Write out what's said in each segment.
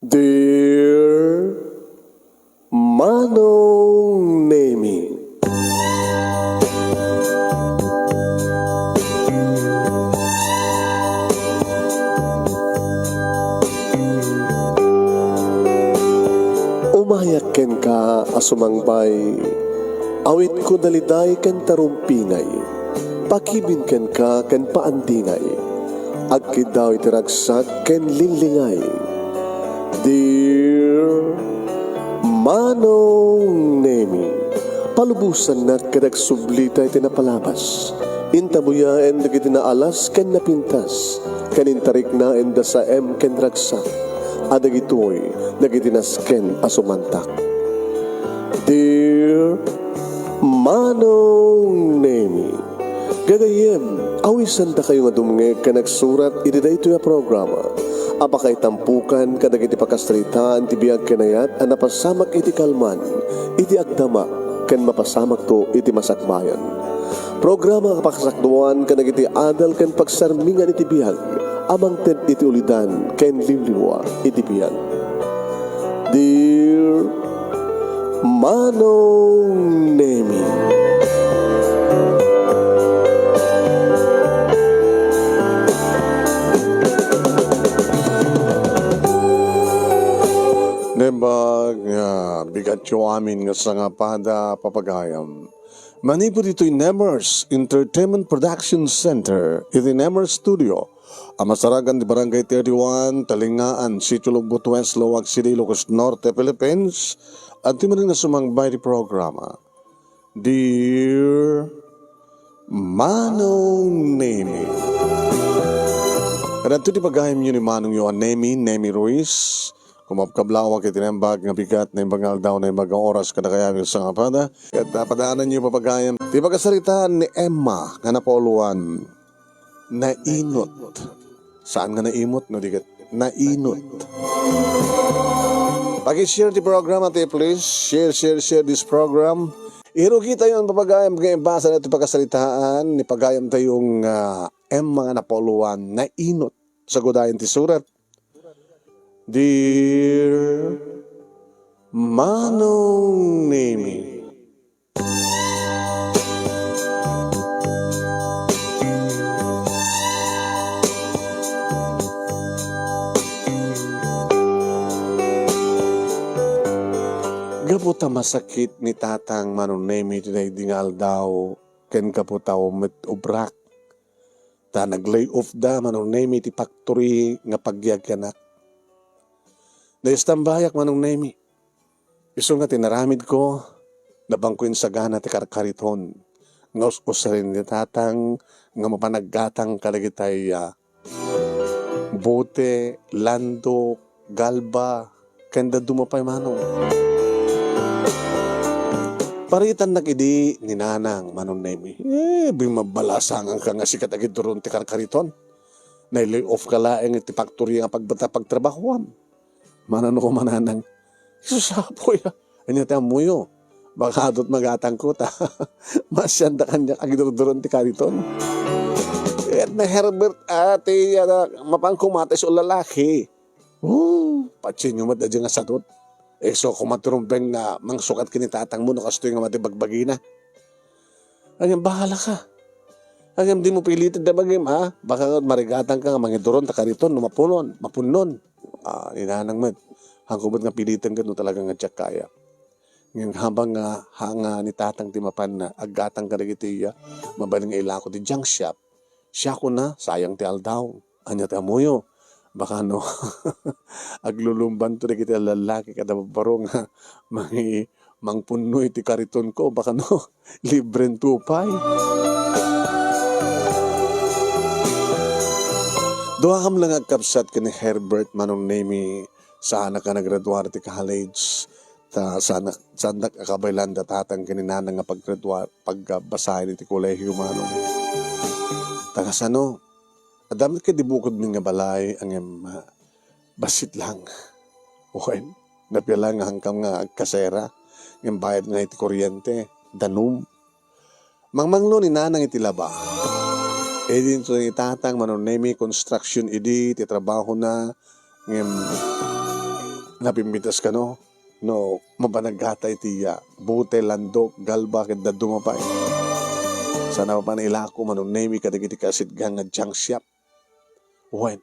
Dear Manong Nemi, umayak ken ka asumangbay, awit ko daliday ken tarumpingay, pakibin ken ka ken paandingay, agkid daw itiragsak ken linlingay. Dear Manong Nemi, palubusan na kadag sublita iti napalabas. Intabuya en dagiti naalas ken napintas, kanintarik na en da sa ken ragsak, adagitoy dagiti nasken asumantak. Dear Manong Nemi, gagayem, awisan ta kayo nga dumnge ka nagsurat iti daytoy a programa. Apakay tampukan kadag iti pakastritaan ti biag kanayat a napasamak iti kalman, iti agdama ken mapasamak to iti masakbayan. Programa kapakasakduan kadag iti adal ken pagsarmingan iti biag, amang ted iti ulidan ken limliwa iti biag. Dear Manong Nemi, Nembag nga bigat yo amin nga sa nga pada papagayam. Manipod ito'y Nemers Entertainment Production Center, iti Nemers Studio. Amasaragan di Barangay 31, Talingaan, Sitio Lugbo West, Lowag City, Ilocos Norte, Philippines. At di mo rin na sumangbay di programa. Dear Manong Nemi, at ito di pagayam yun ni Manong yun, Nemi Ruiz. Kumapkablawag itinembag nga bigat na imbangal daw na imbagang oras kada kaya sa nga pada. At napadaanan niyo papagayam. Di pagkasalitaan ni Emma nga napoluan, nainot. Saan nga naimot? No, digat, nainot. Pag-share di program natin, please. Share this program. Iro kita yun papagayam nga basa na ito pagkasalitaan ni pagayam tayong Emma nga napoluan, nainot. Sa gudayan ti surat. Dear Manong Nemi, gaputa masakit ni tatang Manong Nemi tinay dingal daw ken kaputaw met ubrak ta nag-lay off da Manong Nemi ti factory nga pagyagyanak. Dahil tambayak Manong Nemi, iso nga tinaramid ko, nabangkuin sa gana ti karkariton, nga usarin ni tatang, nga mapanaggatang kalagitay bote, lando, galba, kanda dumapay Manong. Paritan nakidi ni nanang Manong Nemi, bimabalasangan ka nga sikat agad doon ti karkariton, na-lay off ka laeng iti factory nga pagbata pagtrabahuan. Manano ko mananang, susapo ya. Anya tayo muyo. Baka adot magatang ko ta. Masyanda kanya agidurduron ti kariton. At na Herbert ati mapangkumatis o lalaki. Patsin yung matadya nga sadot. So kumaturumpeng na mangsukat kinitatang mo no kastoy nga matibagbagi na. Anyang bahala ka. Anyang di mo pilitin na bagim ha. Baka marigatang ka nga mangiduron ta kariton mapunon. Ninanang man, hangkubot nga pilitan ka no talagang nga tiyak kaya. Ngayon habang hanga ni tatang timapan na aggatang ka nagitiya, mabaling nga ilako di junk shop. Siya ko na, sayang ti aldaw. Anya ti amuyo. Baka no, aglulumban to nagiti lalaki kada babaro nga mangpunoy ti kariton ko. Baka no, libren tupay. Doha kam lang agkapsat ka ni Herbert Manong Nemi sa anak ka nagraduar ti college. Ta sa anak akabaylan da tatang kininana nga pagbasahin ti kolehiyo Manong. Tagasano, adamit ka dibukod min nga balay ang basit lang. Okay, napila nga hangkam nga agkasera, ng bayad nga iti kuryente, danum. Mangmanglo ni nanang iti laba. Din so itatang Manong Nemi construction idi ti trabaho na ngem napimbitas ka no, no, mapanaghatay tiya, bute, landok, galba, kanda dumapay. Sana pa nila ako manunemi kadagiti kasit nga junk shop. Wen,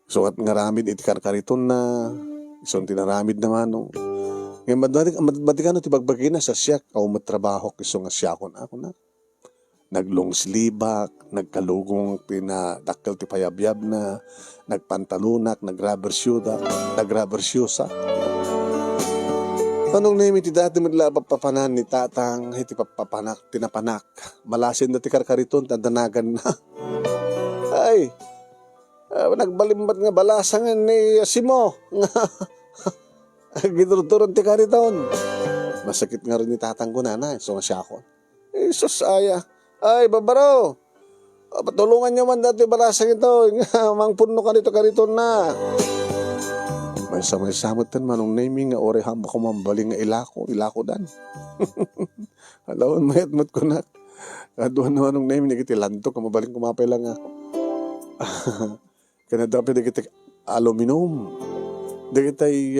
so at ngaramid iti karkariton na, isang tinaramid naman no. Ngayon, mati ka no, tibagbagi na sa siyak, o matrabaho kiso nga siyakon ako na. Naglungslibak, nagkalugong pinadakkel ti payabyab na, nagpantalunak, nagrubber shoesa. Anong name iti dati madla papanan ni tatang, iti papanak, tinapanak. Malasin na ti karkariton, tandanagan na. Ay, nagbalimbat nga balasangan ni Simo. Giturturon ti kariton. Masakit nga rin ni tatang ko na, so nga siya ako. Sus, ay, babaro. Patulungan nyo man dati balasang ito. Mang puno ka nito kariton na. May samay-samot tan manong naming nga ore hamba ko mambaling nga ilako dan. Alawan mayat-mat ko na. Aduan na manong naming nagitilanto, kamabaling kumapay lang nga. Kanadapi nagiti aluminum. Nagitay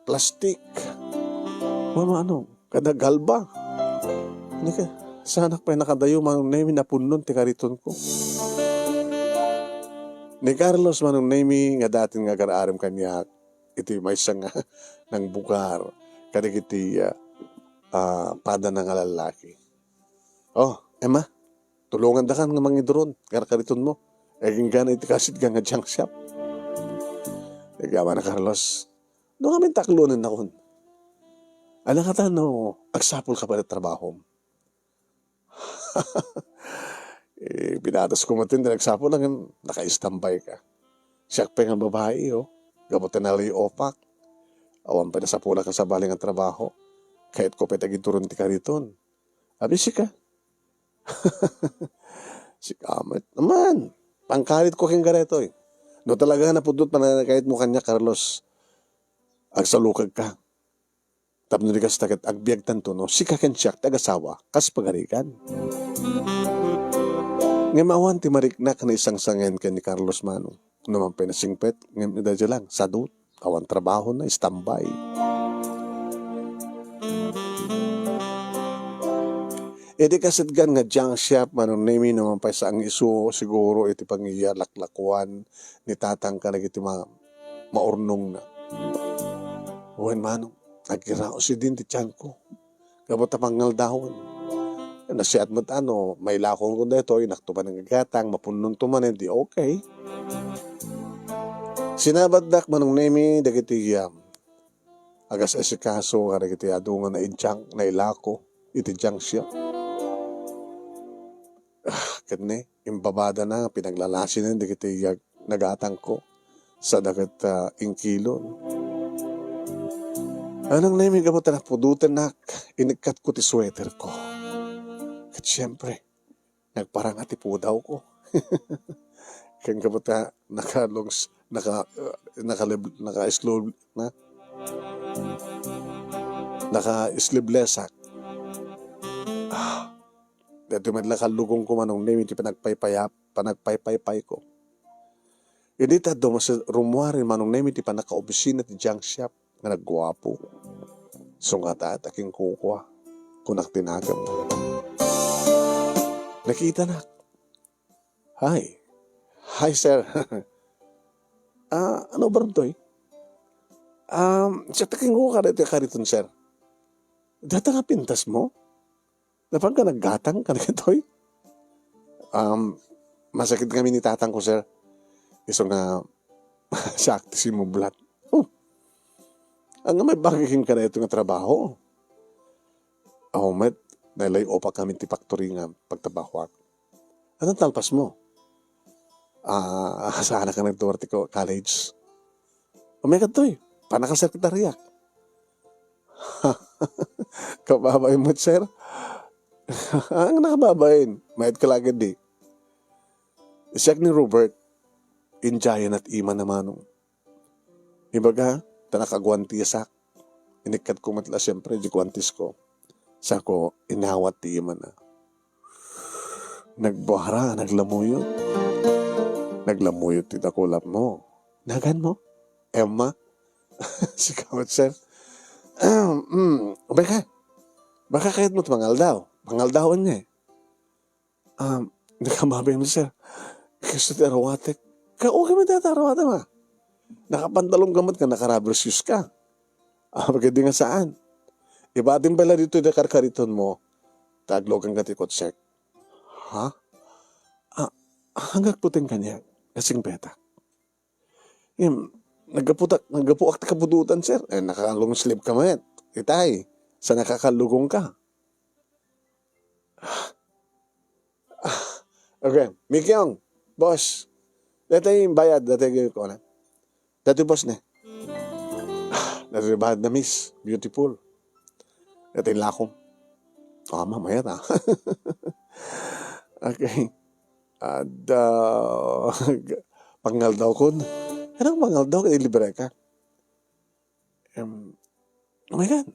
plastic. Ano, kada galba. Sana pa nakadayo manong naming napunon ti kariton ko. Ni Carlos manong nami nga dating nga karaaram kanya iti may isang ng bugar kadig iti pada ng lalaki. Oh, Emma, tulungan da kan nga mangidron karkariton mo. Eging gana iti kasit nga junk shop. Nagawa na Carlos. Doon kami taklunan na kun. Anak ka no, agsapol ka pa na trabaho. Pinatas ko matin, nagsapo lang, naka-standby ka. Siyak pa nga babae, gabutin na lang yung opak. Awan pa na sa pula ka sa baling ang trabaho. Kahit ko petagin turun ti kariton. Abisi ka. Si Kamet naman. Pangkalit ko kang gareto. No talaga napudot pa na kahit mo kanya, Carlos. Agsalukag ka. Tapno di ka sa tagat agbiag tanto, no? Si kakensiyak tagasawa, kas pagarikan. Ngayon maawan ti mariknak na isang sangen ka ni Carlos Manong. Naman pinasingpet, ngayon idadya lang, sadot, awan trabaho na, standby. Edi kasitgan nga junk shop, manong nami naman pa sa ang iso, siguro iti pangiya laklakwan, ni tatang ka nagiti maurnong na. Uwan manong, nagkirao si din ti tiyan ko, gabot na pangal dahon. Nasiat mo may lakong ko dito, inaktupan ng gagatang, mapunong tuman, hindi okay. Sinabaddak manong nemi, dagiti agas esikaso, karagiti adungan na inchang, na ilako, iti junk siya. Kani, imbabada na, pinaglalasin na, dagiti nagatang ko, sa dagat ingkilon. Anong nemi, gamot na pudutan na, inikat ko ti sweater ko. At siyempre, nagparang atipudaw ko. Kaya kapag naka-sleeveless. Dito man nakalugong ko manong name, iti panagpaypay ko. Hindi do mas rumuari manong name, iti panaka-obisina ti junk shop, nga nagwapo. Sungata at aking kukwa, kunak tinagam. Nakita na. Hi sir. Ano ba rin to Siya taking ko kariton sir. Data nga pintas mo? Napag ka naggatang ka na ito masakit kami ni tatang ko sir. Iso nga sakti si mo blat. Ang may bagay ka na ito nga trabaho. Met. Nailay opa kami ti factory nga pagtabahwak. Anong talpas mo? Sana ka nagtuwarte ko college. Umeka to panakasekretariyak. Kababayin mo, sir? Ang nakababayin. Mayad ka lagad di. Siyak ni Robert, injayan at ima naman. Ibaga, tanakagwantisak. Inikat ko matla siyempre, di kwantis ko. Sako, inawat ti ima na. Nagbuhara, naglamuyot. Naglamuyot ti takulap mo. Nagan mo? Emma, Si kamot, sir. Baka kahit mo't mangaldaw. Mangaldawan niya eh. Nakamabay mo, sir. Kasi tarawatek. Okay man tatarawate ma. Nakapantalong gamot ka, nakarubber shoes ka. Maganda nga saan. Iba din pala dito yung karkariton mo. Taglog ang katikot, sir. Ha? Hanggang puting kanya. Kasing peta. Nagapuak na kapudutan, sir. Nakakalong sleep ka man. Itay, sa nakakalugong ka. Okay, Mikyong, boss. Dito yung bayad, dito yung ko na. Dito boss na. Dito yung bayad na miss, beautiful. Dito yung lakom. Mamaya na. Okay. At, pangal daw ko. Anong pangal daw? Libre ka. Oh my God.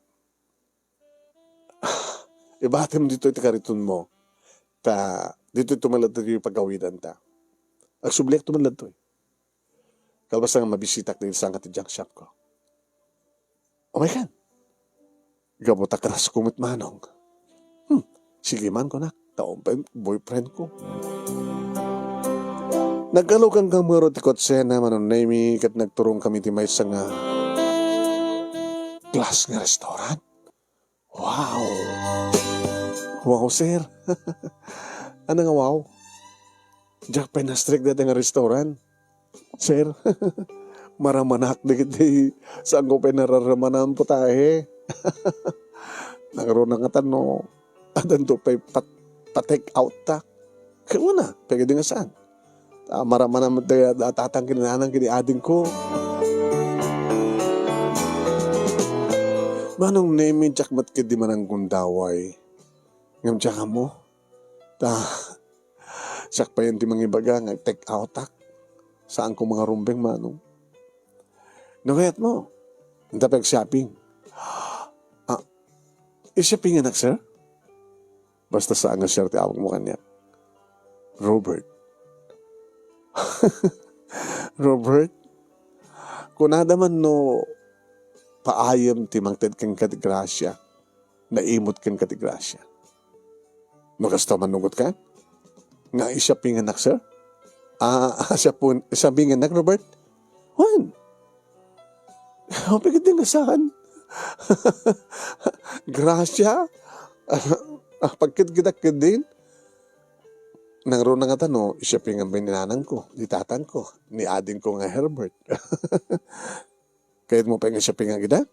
Ibate mo dito ito kariton mo. Dito tumalad na yung pagkawidan ta. Ang subliak tumalad to eh. Kalbas nga mabisitak na isang katijang shop ko. Oh my God. Gabuta ka na sa kumit manong. Sige man ko na. Taong pa boyfriend ko. Nagkalog ang kamuro ti Kotsena manon naimi kat nagturong kami ti may nga class nga restaurant. Wow. Wow, sir. Ano nga wow? Jack penastrik dati nga restaurant. Sir, maramanak di saan ko penararamanan po tayo. Nagkaroon nga tanong. Adan to pa-take out ta. Kaya na, pwede nga saan? Maramanan tatang kinanang kiniading ko. Manong name Jack mat kidi manang gundaway. Ngam Jack mo. Sak pa yan di mangibaga nga take out tak. Saan ko mga rumbeng manong. Nagayat mo. Hindi pa shopping. Shopping anak sir? Basta saan nga sir ti awag mo kanya. Robert. Robert, kung nadaman no paayam ti mangted kang katigrasya, naimot kang katigrasya. No kasto manugot ka? Nga isaping anak, sir? Isaping anak, Robert? Juan? Pagkat din saan? Grasya? Pagkat kita din? Nangro na nga tano, isipin ang bininanang ko, ni tatang ko, ni ading ko nga Herbert. Kahit mo pa yung isipin nga kita?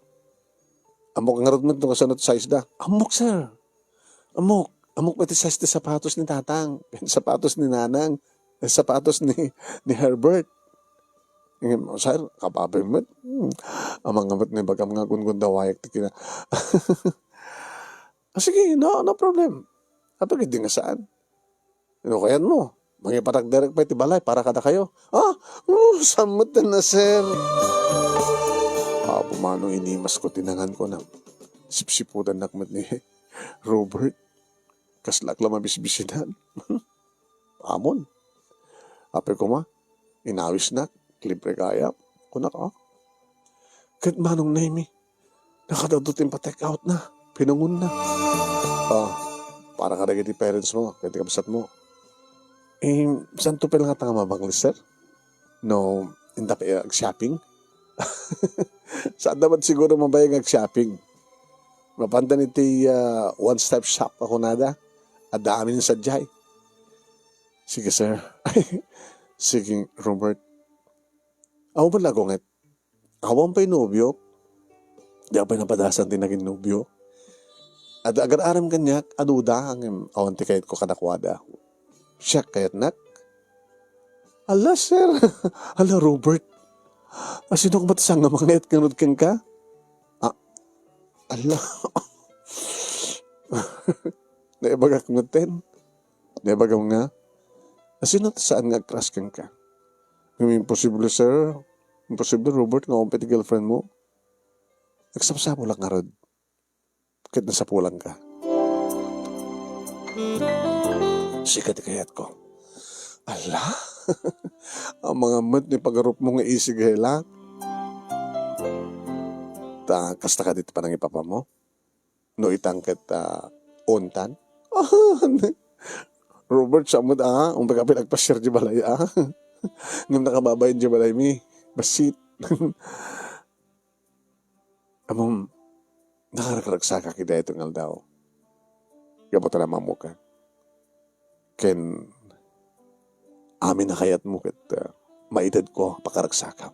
Amok nga rin mo itong kasunod size da. Amok, sir. Amok. Amok pati size da sapatos ni tatang, sapatos ni nanang, sapatos ni Herbert. Sir, kapapay mo. Amang amat ni bagam nga gungundawayak tikina. Sige, no problem. Kapag hindi nga saan. Ano kaya mo? Mga patagderek pa iti balay para kada kayo. Samot na sir. Pumanong inimas ko, tinangan ko na sipsipudan nakmat ni Robert. Kaslak lang mabisbisinan. Amon. Ape ko ma, inawis na, libre kaya. Kunak Kahit manong naimi, nakadadutin pa take out na, pinangun na. Para kada kiti parents mo, kiti kabsat mo. Saan to pala nga tanga mabanglis, sir? No, hindi pa shopping? Saan dapat siguro mabayang shopping? Mapanda niti one-step shop ako nada. At dami ng sadyay. Sige, sir. Sige, Robert. Ako pa lagongit. Ako pa'y nobyo. Di ako pa'y napadasan din naging nobyo. At agar-aram kanyak, aduda ang awanti kahit ko kadakwada. Siya kayat nak. Ala, sir. Ala, Robert. Sino ko batasang nga mga et kanod kang ka? Ala. Naibagak mo ten. Naibagak nga. Sino saan nga crush kang ka? Imposible, sir. Imposible, Robert. Nga umpet girlfriend mo. Nagsapsapo lang nga rod. Kahit nasapulang ka. Sikat kayat ko. Ala? Ang mga mat ni pagarup mo nga isigay lang. kasta ka dito pa ng ipapa mo? No itang ket untan? Robert, samad umpag pinagpasyar di balay ngam nakababayin di balay mi, basit. Amom, nakarakaragsa ka kita itong aldaw. Gabot na naman mo ka. Ken, amin na kayat mo ket maitad ko pakaragsakam.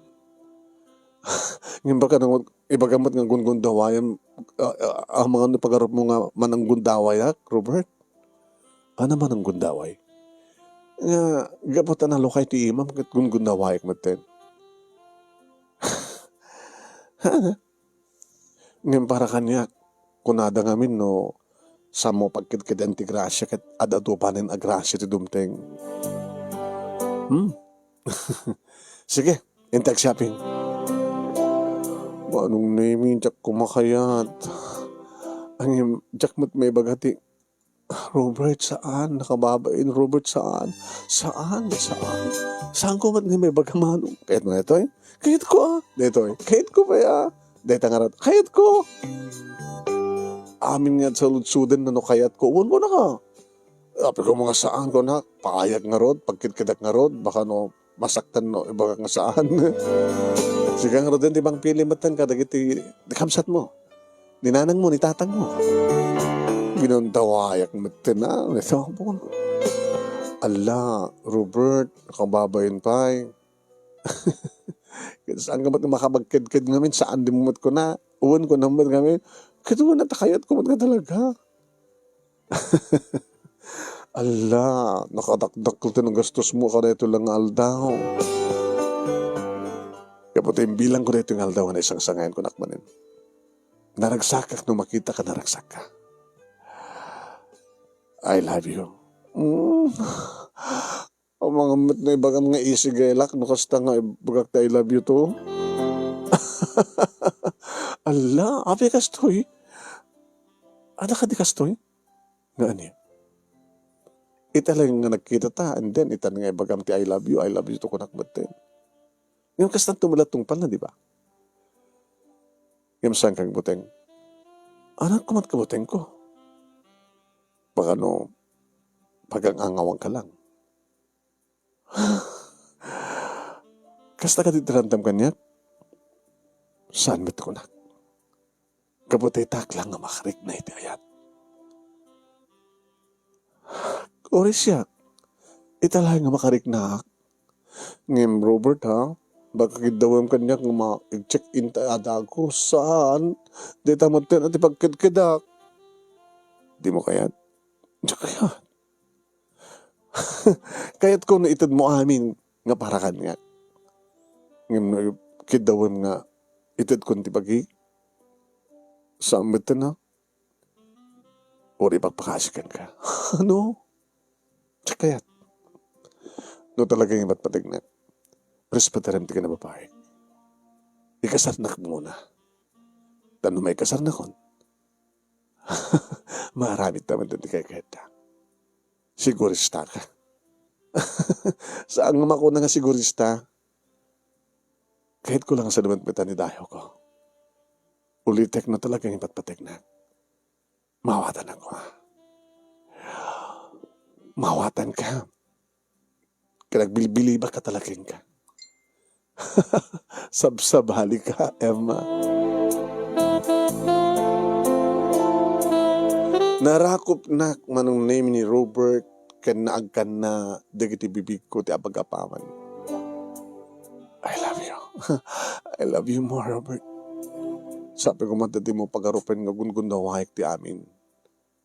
Ngayon ba ka nang ibagamot ng gungundawayan ang mga napagarap mo nga manang gundawayak, Robert? Ano man ang gundaway? Nga, gabot na lokay ti imam ket gungundawayak maten. Ngayon para kanya, kunada ngamin no, sa mo pagkid antigrasya ket adatupanin agrasya ti dumteng. Sige, intag shopping. Anong naming jak kumakayat? Ang jak mo't may bagati. Robert, saan? Nakababain, Robert, saan? Saan? Saan ko ba't may bagamanong? Kahit mo na ito Kahit ko Dito Kahit ko ba Dito nga rat. Kahit ko! Amin nga sa lutsudan na no kayat ko. Uwan mo na ka. Api ko mga saan ko na. Paayag nga rod. Pagkitkidak nga rod. Baka no masaktan no. Iba nga saan. Sige nga rod din. Di bang pili matan ka. Dagiti kamsat mo. Ninanang mo. Nitatang mo. Ginundawayak matan na. Ito po. Ala, Robert. Nakababayin pa saan ka ba't makabagkid-kid ngamin? Saan di mo mat ko na? Uwan ko naman ngamin. Kito mo natakayat ko mat ka talaga. Ala, nakatakdak ko ng gastos mo ka na ito lang aldaw. Kapag yung bilang ko na ito yung aldaw na isang sangayan ko nakmanin. Naragsakak nung makita ka, naragsak ka. I love you. Ang mga mat na ibagam nga isigaylak, nakasta nga ibagak na I love you to. Ala, api kastoy. Ada ka di kastoy? Nga ano italang nga nagkita ta, and then itan nga ibagam ti I love you to kunak batin. Yung kastan tumulatong pala, di ba? Yung saan kang buteng? Anak kumat ka buteng ko. Baka no, pagang angawang ka lang. Kasta ka ditirantam kanya? Saan mit ko na? Kabutay taklang nga makarik na iti ayat. Ori siya, italahay nga makarik na ngem Robert baka kidawam kanya nga ma-check in taada ko saan? Di tamatin at ipagkidkidak. Di mo kayat? Di kayat. Kayat ko na itad mo amin nga para kanya. Ngem kidawam nga itad ko tibagi. Saan bitin na? Ori pagpakasikan ka. Ano? Kayat. No talaga yung matpatig na. Respetarem ti ka na babae. Ikasarnak muna. Tano may kasarnakon. Maramit naman din ti kaya kaya. Sigurista ka. Saan nga makuna nga sigurista? Kahit ko lang sa naman ni dayo ko. Ulitek na talaga yung patpatig na. Mawatan ako Mawatan ka. Kanagbilibili ba ka talagang ka? Sabsabali ka, Emma. Narakop na manong name ni Robert kan naagkan na dagiti bibig ko ti apagapaman. I love you. I love you more, Robert. Sabi ko matati mo pagarupen nga gungundawaik ti amin.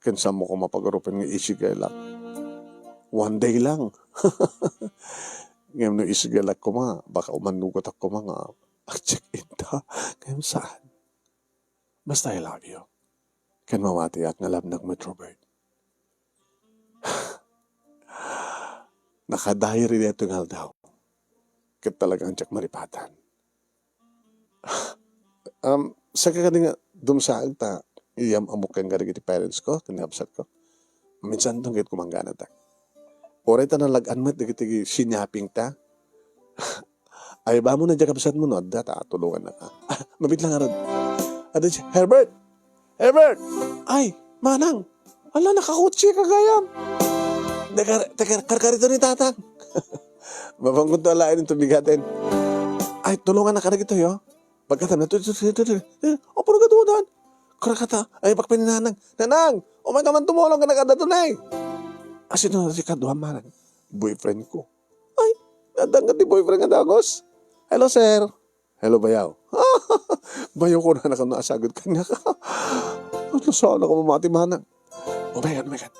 Kansa mo ko mapagarupen nga isigaylak. One day lang. Ngayon no isigaylak ko baka umanugot ako check-in ta. Ngayon saan? Basta I love you. Kan mamati at ngalamnak mo, Robert. Nakadiary dito nga daw. Kat talagang tsak maripatan. Sa kakadi nga dumsaag ta, iyam amukin nga rin iti parents ko, tinapsat ko. Minsan itong gait kumanggana ta. Oray ta nalagaan mo, digitigi sinyaping ta. Ay ba mo na dyan kapsat mo, no? Data, tulungan na ka. Mabit lang arad. Ada siya, Herbert! Herbert! Ay, manang! Ala, nakakutsi ka gayam! Teka, karkarito ni tatang. Mabangkot to alain yung tubigatin. Ay, tulungan na ka na gito, yo. Pagkata na, o, puro ka tuwadan. Karakata, ay, pakpininanang. Nanang, umay ka man tumulong ka na kada tunay. Asin na si Kaduha, manang. Boyfriend ko. Ay, nadangat ni boyfriend nga dagos. Hello, sir. Hello, bayaw. Bayaw ko na nasagot kanya ka. Ano saan ako mamati, manang? Oh my God.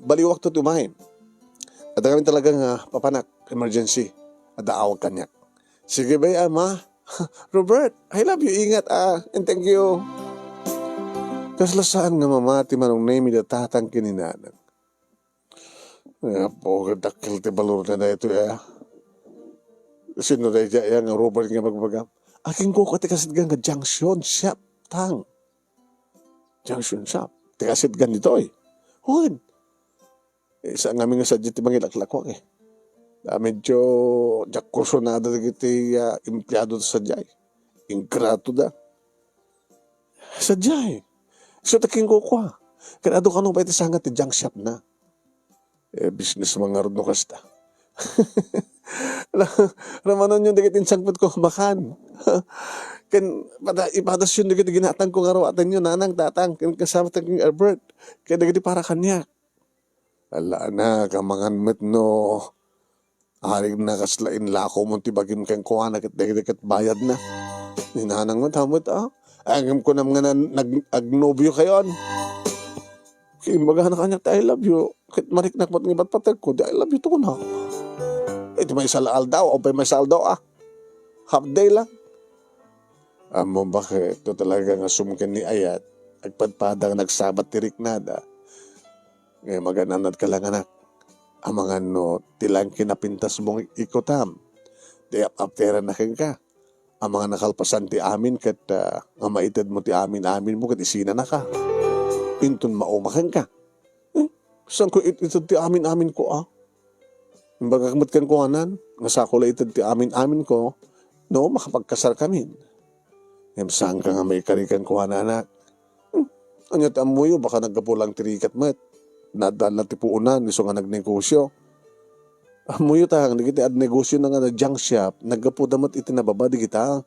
Baliwak to tumahin. At kami talagang papanak, emergency. At daawag kanya. Sige ba, ma? Robert, I love you. Ingat, and thank you. Kaslasaan nga mamati manong name da tatang kininanan. Po, dakil ti balor na ito, Sino na iya nga Robert nga magbagam. Aking ko katikasit nga junction shop, tang. Junction shop. Tikasit gan dito, Hon. Isa nga nga sa dito mangilaklak medyo jakursunada na kiti empleyado sa jay. Ingrato da. Sa jay. So taking ko kwa. Kanado ka nung pa iti sangat ti junk shop na. Business mga rod no kasta. Ramanon yung dikit insangpot ko makan. Ipadas yun dikit ginatang ko nga rawatan yun. Nanang tatang. Kasama taging Albert. Kaya dikit para kanya. Ala na, kamangan met no. Haring na kaslain lako mo tibagin kang kuha na kat bayad na. Ninanang mo, tamot Angam ko naman nga nag-agnobyo kayon. Kimbaga na kanya, I love you. Kit mariknak mo't ngibat patag ko, I love you to ko na. Ito may salaal daw, o may sal daw Half day lang. Amo bakit, ito talaga nga sumkin ni Ayat. Agpadpadang nagsabat tirik nada. Ngayon magananad ka lang anak. Ang mga tilang kinapintas mong ikotam. Di apteran na ka. Ang mga nakalpasan ti amin kat nga maitad mo ti amin mo kat isina na ka. Pinton maumakan ka. Saan ko itad ti amin ko Imbaga kamot kan kuhanan. Nga sakula itad ti amin ko. No, makapagkasar kami. Ngayon saan ka nga may karikan kuhanan anak. Anyat amuyo baka nagkapulang tirikat met. Nadala ti puunan, iso nga nagnegosyo. Amuyo tang, nagiti ad negosyo na nga na junk shop, nagkapo damat iti nababa, di kita.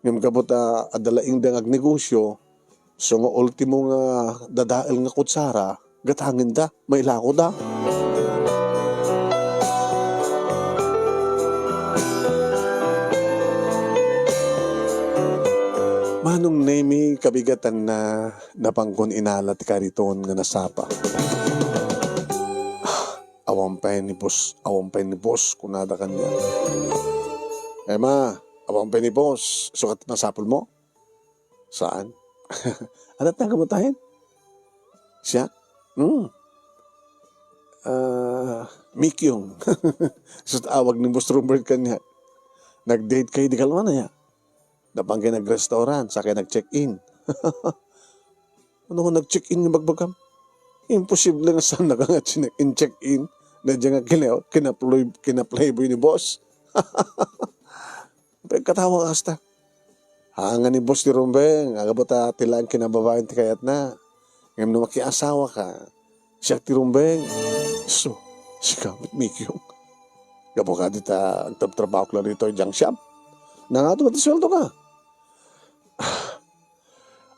Ngayon kapot adalaing da nagnegosyo, so nga ultimo nga dadael nga kutsara, gatangin da, may lako da. Manong nemi kabigatan na napangkon inalat kariton nga nasapa. Awampay ni boss, kunada kanya. Ma, awampay ni boss, sukat na sapol mo? Saan? Anat na kamutahin? Siya? Mikyong. So awag ni boss Robert kanya. Nag-date kayo di kalma na ya. Napang kayo nag-restaurant, sa kayo nag-check-in. Ano kung nag-check-in yung bagbagam? Imposible nga saan nga check-in. Nandiyan nga kinaplayboy ni boss. Pagkatawa ka hasta. Hanga ni boss ni Rumbeng, agabot tilaan kinababayan ti kayat na. Ngayon na makiasawa ka. Siya ti Rumbeng. So, si Kamit Mikyong. Gabo ka dita, agtrabaho ko lang dito yung junk shop. Nangato ba ti sweldo ka?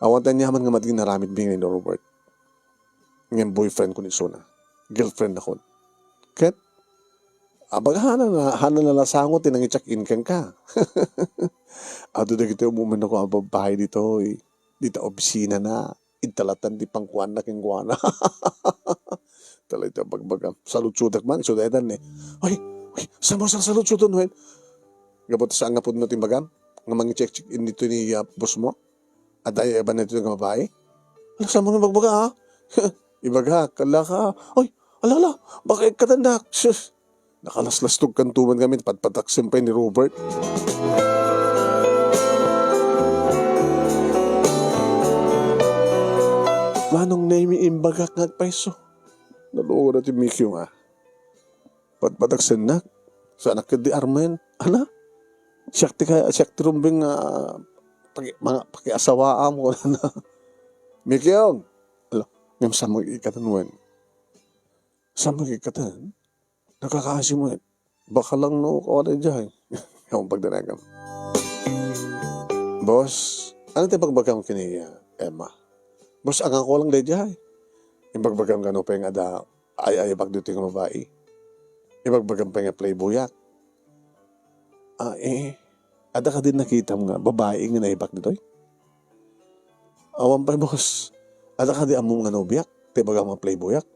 Awantan niya man nga matiging naramit bingay ni Robert. Ngayon boyfriend ko ni Sona. Girlfriend ako. Ket? Hana na lasangot tinang i-check-in kang ka. Ato na kita umuman ako ang babae dito. Dito opisina na. Intalatan di pangkuan na kingkuan na. Talay ito bagbagam. Salutsudak man. So dahil Ay, sama sa salutsudan. Gabot sa angapod mo timbagam. Nga mangi-check-in dito ni boss mo. At ay iba na ito ng babae. Alam mo nga magbaga Ibaga, kala ka. Ay, alala, baka ikatanda. Shush. Nakalaslastog kantuman kami, patpataksin pa ni Robert. Manong naimi imbagak ngagpaiso. Naluwa na ti Mikyo Patpataksin na. Sa anak ka di Armen. Ana? Siyak ti rumbing pakiasawaan mo na. Mikyong, ala, ngam sa mag-ikatan mo, sa mag-ikatan, nakakaasi mo, baka lang no, ko na dyan. Yung pagdanagam. Boss, ano tayo pagbagam kini Emma? Boss, ang ako lang dyan. Yung pagbagam ka no, pa yung ada, ay pagduting ng babae. Yung pagbagam pa yung playboyak. Ada ka din nakita mo nga, babae nga naibak dito. Awan pa, boss. Ada ka di among nga nobiyak, tibaga mga playboyak.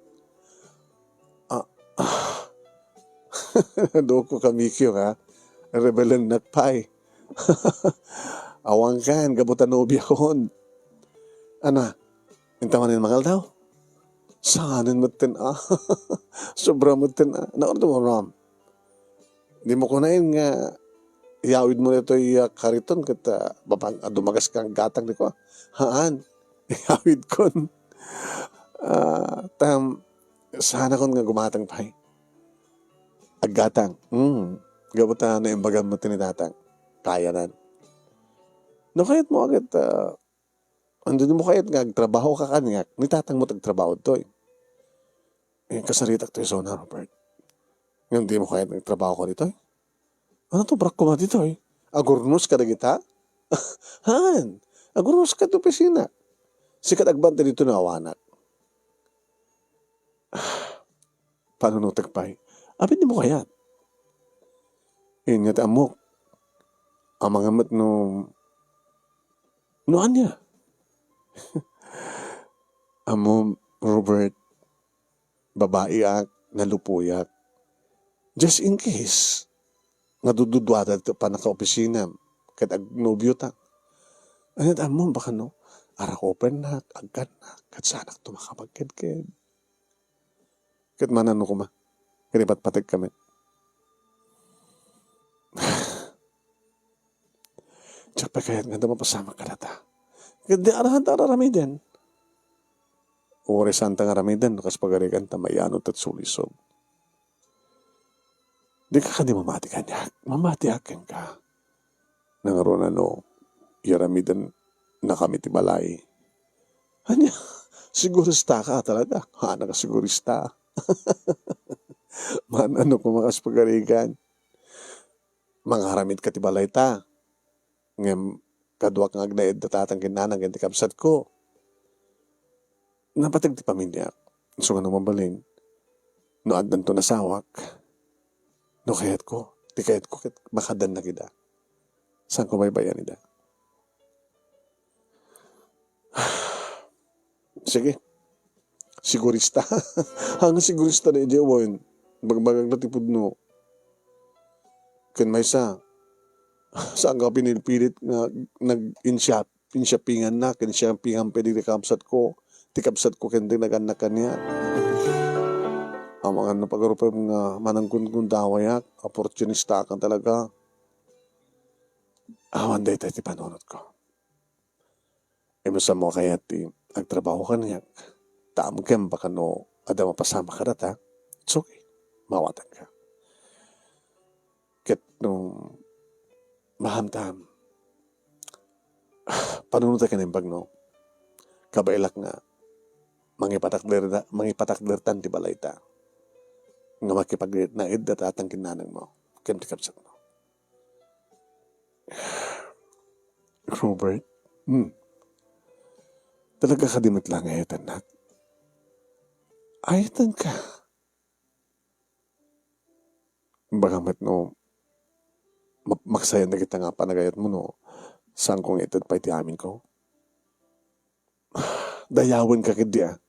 Doko kami kyo ha, rebelen nakpay. Awang kan, gabutan nobiyak kon. Ana, intamanin mangal daw. Saanin mo tin Sobra mo tin Naon mo ram. Di mo kunain nga, iyawid mo nito kariton kita babang dumagas kang gatang di ko. Haan, iyawid kon. Sana kon nga gumatang pa. Aggatang. Gabutan na imbagan mo tinitatang. Kaya nan. No kayat mo agad, andun mo kayat nga, trabaho ka kanyak, nitatang mo tagtrabaho to kasaritak to yung zona, Robert. Ngayon di mo kayat nagtrabaho ko dito Ano to, brak ko nga dito Agurnos ka na kita? Han, agurnos ka to pisina. Sikat agbante dito na awanak. Paano no tagpay? Abin di mo kayat. Yun nga amok. Ang mga mat noan niya. Amo, Robert, babae ak, nalupuyak. Just in case, nadududwada ito pa naka-opisina, kahit agnobyo ta. Ano amo, baka no, arak open na, agad na, kat sanak ito makapagkid-kid. Kat manano ko ma, kanipat patig kami. Tsak pa kaya nga mapasama ka na ta. Hindi arahan ta aramiden. Oresan ta nga aramiden, kas pagarikan ta mayanot at sulisog. Di ka di mamati kanyak. Mamati akin ka. Nangaroon yaramiden na kami ti balay. Hanya, sigurista ka talaga. Hana ka sigurista. Manano ko makas pagarikan. Mangharamid ka ti balay ta. Ngem kadwak ng agnaid datatang kinanang ganti kapsat ko. Napatag ti pamilya. So nga mabalin. No addan to nasawak. No kayat ko. Ti kayat ko makadan na kita. Saan ko may bayan ida? Sige. Sigurista. Hanga sigurista na ijewon. Bagbagang natipod no. Ken may saan ka pinilipilit nga nag-inshapingan na, kinsyapingan pwede tikapsat ko kendi naganak kanya. Ang mga napagarupa mga manangkun dawayak, opportunista ka talaga. Awan day tayo ti panunod ko. Imusa mo kaya ti nagtrabaho ka niya, taam kem baka no, ada mapasama ka na ta, it's okay, mawatan ka. Ket nung mahamtam. Panunod ka ng bagno. Kabailak nga. Mangipatakdertan ti balay ta. Nga makipaglit na idda tatang kinanang mo. Kem ti kapsat mo. Robert. Talaga ka dimit lang ayatan na. Ayatan ka. Bagamat no, maksayan na kita nga panagayat mo no, saan kong itad pa iti amin ko? Dayawan ka kidya.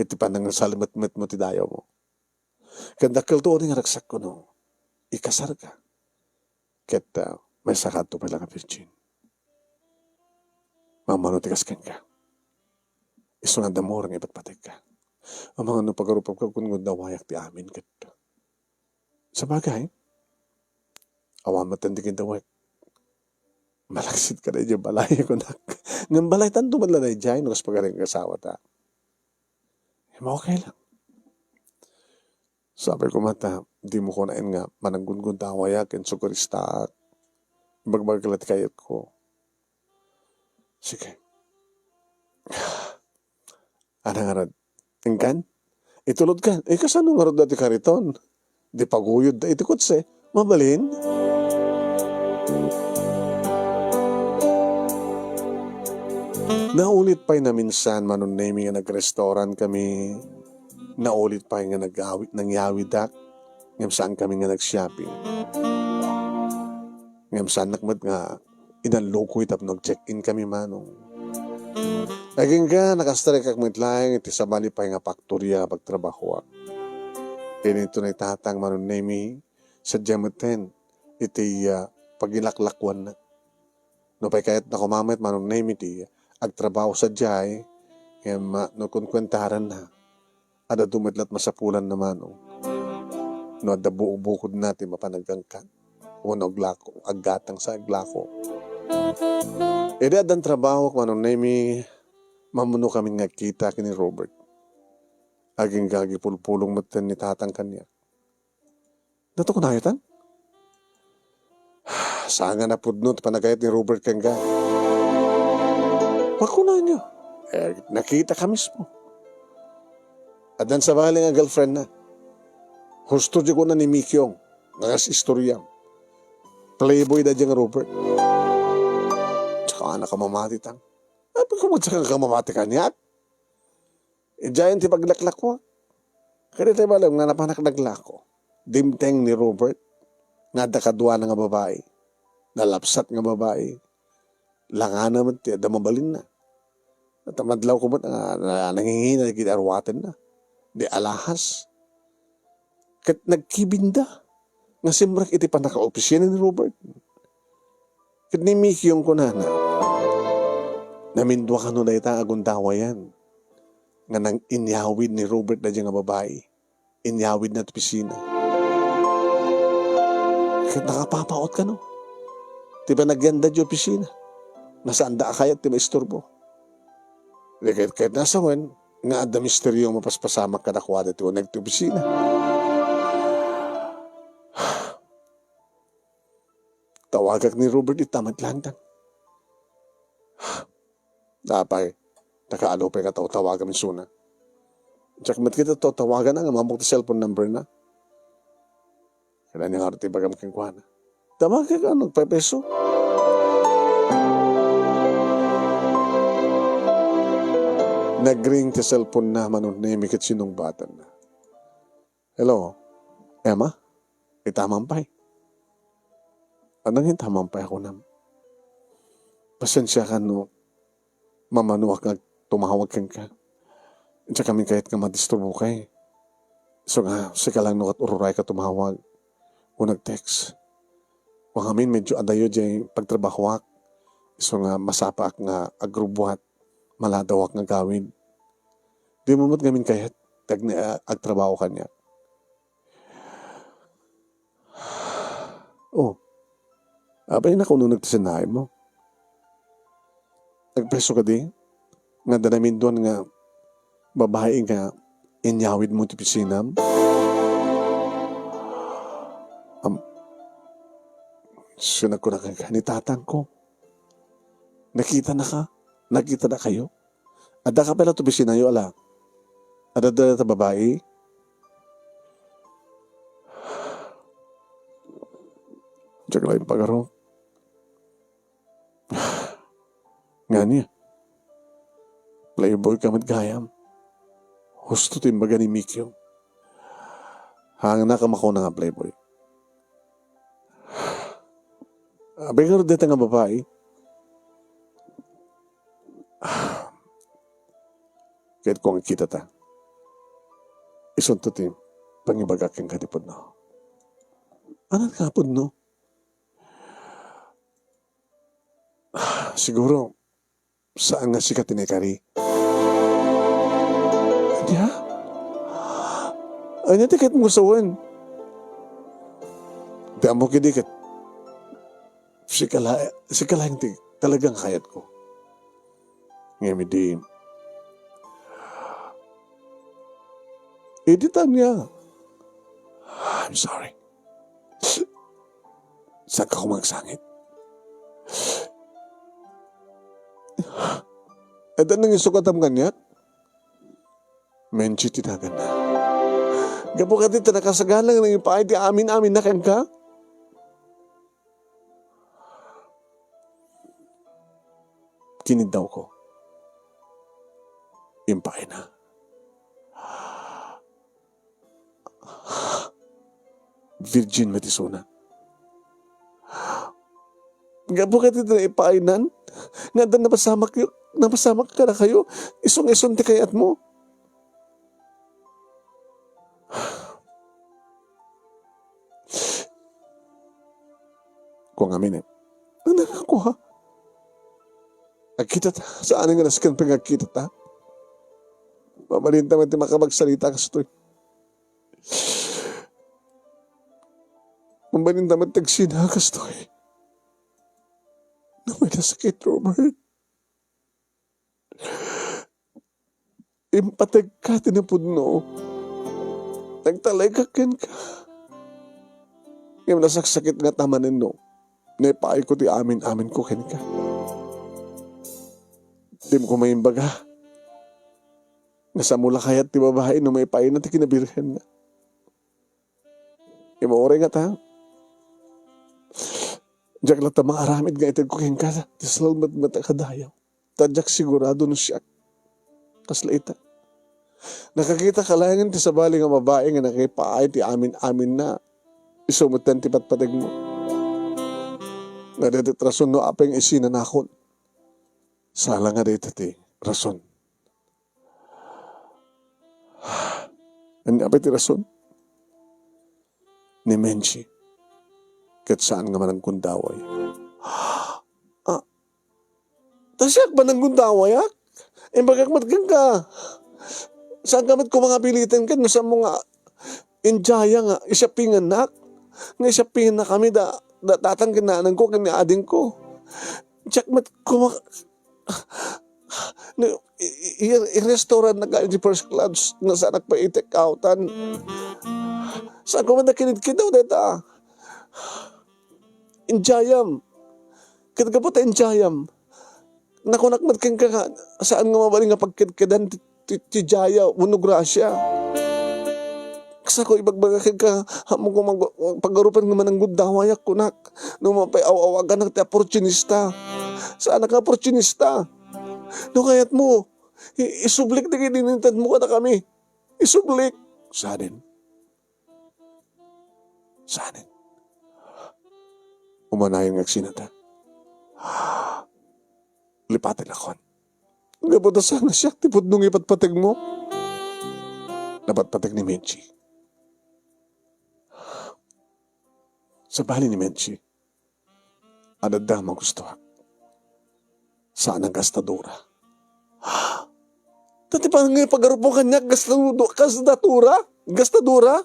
Iti panang salimat-mat mo ti dayaw mo. Kandakil to nga raksak ko no, ikasar ka. Ket may sakat to pala nga virgin. Mamanutikas kan ka. Isunad na mo rang ipatpatig ka. Ang mga no pag-arupag ka kung dawayak ti amin ket. Sa bagay, awan matandikin dawak. Malaksit ka na dyan balay ko na. Ngang balay tanto man lang na dyan, nukas pagaling kasawa ta. Okay lang. Sabi ko mata, di mo ko nain nga, mananggun-gun tawayak, and sukurista, bagbagkalat kayat ko. Sige. Anang arad. Engkan? Itulod ka. Kasano nga rod dati kariton? Di paguyod da iti kutse. Mabalin? Naulit pa'y na minsan manon naming nga nag-restaurant kami. Naulit pa'y nga nangyawi dak. Ngam saan kami nga nag-shopping. Ngam saan nakmat nga inanlokoy tap nag-check-in kami manong. Aging ka, nakastrike kak mitlaing, iti sabali pa nga paktorya pagtrabaho. Ito na itatang manon nami sa Jemeten, iti pagilaklakwan na. No pa'y kahit na kumamit manon nami iti agtrabaho sa jay, no kunkwentaran na, ada dumitlat masapulan na manong. No ada buo-bukod natin mapanagangkan. Uno aglako, aggatang sa aglako. Edad ang trabaho kung anong nami, mamuno kami nga kita kini Robert. Aging gagi pulpulong matan ni tatang kanya. Dato ko nayatan? Sanga na pudnot panagayat ni Robert kanga. Pakuna nyo. Nakita ka mismo. Adan sa bali nga girlfriend na. Husto di ko na ni Mikyong. Ngagas istoryam. Playboy da dyan nga Robert. Tsaka anak ka mamati tang. Sabi ko magsaka ka mamati ka niya. Diyan ti paglaklak ko. Kaya tayo balang nga napanak naglako. Dimteng ni Robert. Nga dakadwa na nga babae. Nalapsat nga babae. Langa naman ti damabalin na. Natamadlaw ko ba't nangingina kita arwaten na. Di alahas. Kat nagkibinda. Nga simrak iti pa naka-opisina ni Robert. Kat ni Mikyong ko na namindwa ka nun na ita agundawa yan. Nga nang inyawid ni Robert na dyan nga babae. Inyawid na opisina. Kat nakapapaot ka no. Diba nagyanda dyan opisina. Nasaan da akayat tiba istorbo. Kahit nasa wan, nga ada misteryo mapaspasamak ka nakuha dito nagtiopisina. Tawagak ni Robert itamat lantan. Dapay, nakaalo pa ka tawagan min suna. Tsak mat kita tawagan na nga mamukta cellphone number na. Kaya niya nga rati bagam kang kuha na. Tawagak ka, nagpapeso. Nag-ring sa cellphone na manunimik at sinong batan na. Hello, Emma? Itamampay. Anong itamampay ako na? Pasensya ka no, mamanuwak nga tumawag kang ka. Tsaka kami kahit nga madisturbo ka eh. So nga, sika lang nukat ururay ka tumawag. O nag-text. O kami medyo adayo dyan pagtrabahwak. So nga, masapak nga agrubuhat. Maladawak nga gawin. Di mo mo't gamin kahit agtrabaho ka niya. Oh, abay na kung nung nagtisinahin mo. Nagpreso ka di? Nga danamin doon nga babae nga inyawid mo tipisinam. Sunag ko na ka ni tatang ko. Nakita na ka? Nakita na kayo? Ada ka pala tipisin na yun, ala? Ada ta babae? Diyan lang yung pagaro. Nga niya. Playboy ka matgayam. Husto timbaga ni Mikyo. Hang na kamako na nga playboy. Abay nga rin nga babae. Kahit kung kita ta. Isunto tim. Pangibagak yung katipod no. Anong kapod no? Siguro, saan nga sikat tinekari? Hindi ha? Ano tiket mo sawan? Di mo kidikat. Sikala hindi talagang kayat ko. Ngayon di. Editan niya. I'm sorry. Saan ka kumagsangit? At nang isukatam kanyak, Menchi tinagan na. Gapo ka dito nakasagalang ng ipaay ti amin-amin na kang ka. Kinidaw ko. Impaay na. Virgin Matisuna. Gapo ka dito na ipainan. Nga dan napasamak ka na kayo. Isong-isong ti kayat mo. Kung amin anak ako ha. Agkita ta. Saan nga naskan pangagkita ta? Mamalinta man ti makabagsalita ka sa ito. Mamalinta man tagsina ka sa ito. Na may nasakit, Robert. Impatag ka tinapudno. Nagtalay ka ken ka. Ngayon nasaksakit nga tamanin no. Naipaay ko ti amin-amin ko ken ka. Di mo ko maimbaga. Nasa mula kayat ti babae no may paay na ti kinabirhen na. Imaore nga ta. Diyak lang ta mga aramid nga itag ko ken ka. Ti salamat matakadayaw. Tadyak sigurado no siya. Kasla ita. Nakakita ka lang ti sabali nga babae nga nakipaay ti amin-amin na. Isumutan ti patpadag mo. Nga dito rason no apeng isinanakon. Sala nga dito ti rason. Ano apeng ti rason? Ni Menchi. Kat saan nga man ang kundaway. Tasyak ba ng kundaway ak? Imbagak matgang ka. Saan ka mat ko mga pilitin ka? Nasa mga injaya nga. Isapingan nak. Nga isapingan na kami datang kinaanan ko kani ading ko. Check mat ko i-restaurant na kayo di first class na sa anak pa i-take outan. Saan ko man nakinid daw deta? Injayam. Kita ka po ta injayam. Nakunak mat king ka saan nga mabaling nga pagkidkidan ti jaya uno grasya. Sa ko ibagbagakin ka, hamo ko pagarupan nga man ang gudawayak kunak. Nung mapay awawagan ng ti opportunista. Saan ka opportunista? No kayat mo, isublik na kininintad mo ka na kami. Isublik. Saanin. Umanayon nga sinata. Lipatin akon. Ngabuta sana siya, tipod nung ipatpatag mo. Napatpatag ni Menchi. Sa bali ni Menchi, adadang magustuhan. Saan ang gastadura? Dati pa nga pag-arupo kanya, gastadura? Gastadura?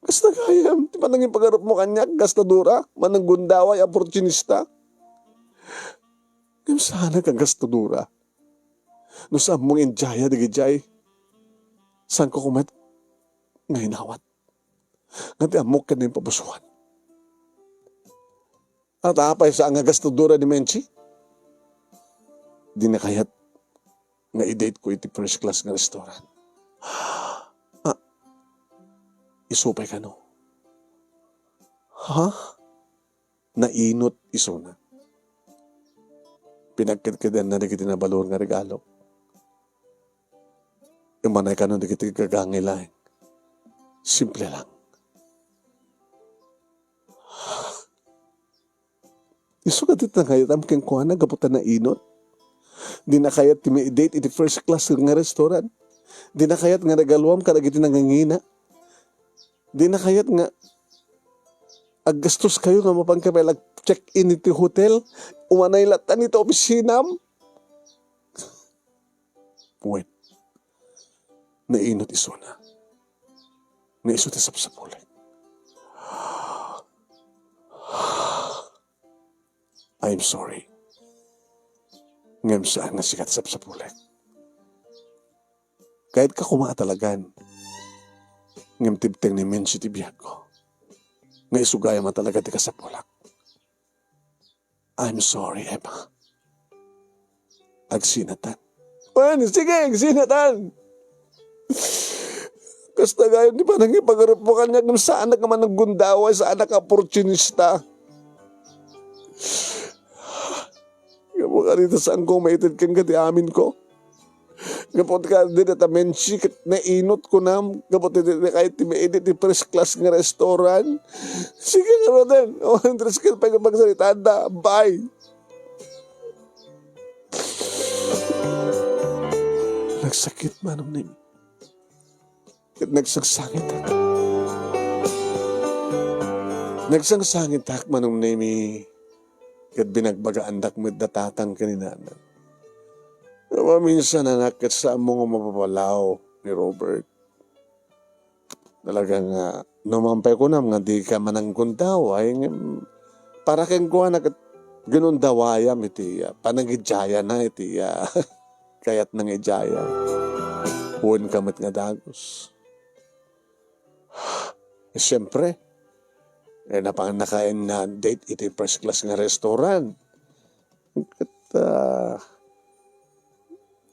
Gastagayam. Di pa nga pag-arupo mo kanya, gastadura? Manang gundaway, opportunista? Ngayon sana kang gastadura? No saan mong enjaya, digijay? Saan ko kumat? Ngayon awat. Ngati amok ka na yung pabusuhan. At apay sa nga gastadura ni Menchi? Di na kayat nga i-date ko iti first class nga restaurant. Isupay ka no? Ha? Nainot iso na. Pinagkitkidan na di kiti nabalor nga regalo. Yung manay ka no di kiti kagangilay. Simple lang. Iso ka dito na kayat ang kengkuhan na gaputan na inot. Di na kayat timi-date iti first class nga restaurant. Di na kayat nga nagaluam ka nagiti nangangina. Di na kayat nga aggastos kayo nga mapangkapay check-in iti hotel. Umanay latan ito opisinam. Wait. Nainot iso na. Naisot isap-sapulay. I'm sorry. Ngam saan nga sikat isap-sapulay. Kahit ka kumaatalagan. Ngam tibteng ni Menchi ti biyag ko. Nga isugaya matalaga ti kasapulak. I'm sorry, Emma. agsinatan. Bueno, sige, agsinatan. Kasta gayon di pa nangipagarup mo kanya kung saan ka man naggundaway, saan ka opportunista. Gamo ka dito saan kong maitid kang kati amin ko. Gapot ka din at amensi, nainot ko na, gapot din kahit maedit di first class nga restaurant. Sige nga ro din, 100 skill pa yung magsalita na, bye. Nagsakit manong nimi. Nagsagsangit ako. Nagsangsangit ako manong nimi. Kat binagbagaan dak mo datatang kaninanan. Minsan anak kat sa mga mapapalaw ni Robert. Talagang numampay ko na nga di ka manangkun daw. Ay, para kang kuha na kat ganun dawayam iti panangidjaya na iti kayat nang ijaya. Huwag kamit nga dagos. Siyempre, nakain na date iti first class nga restaurant.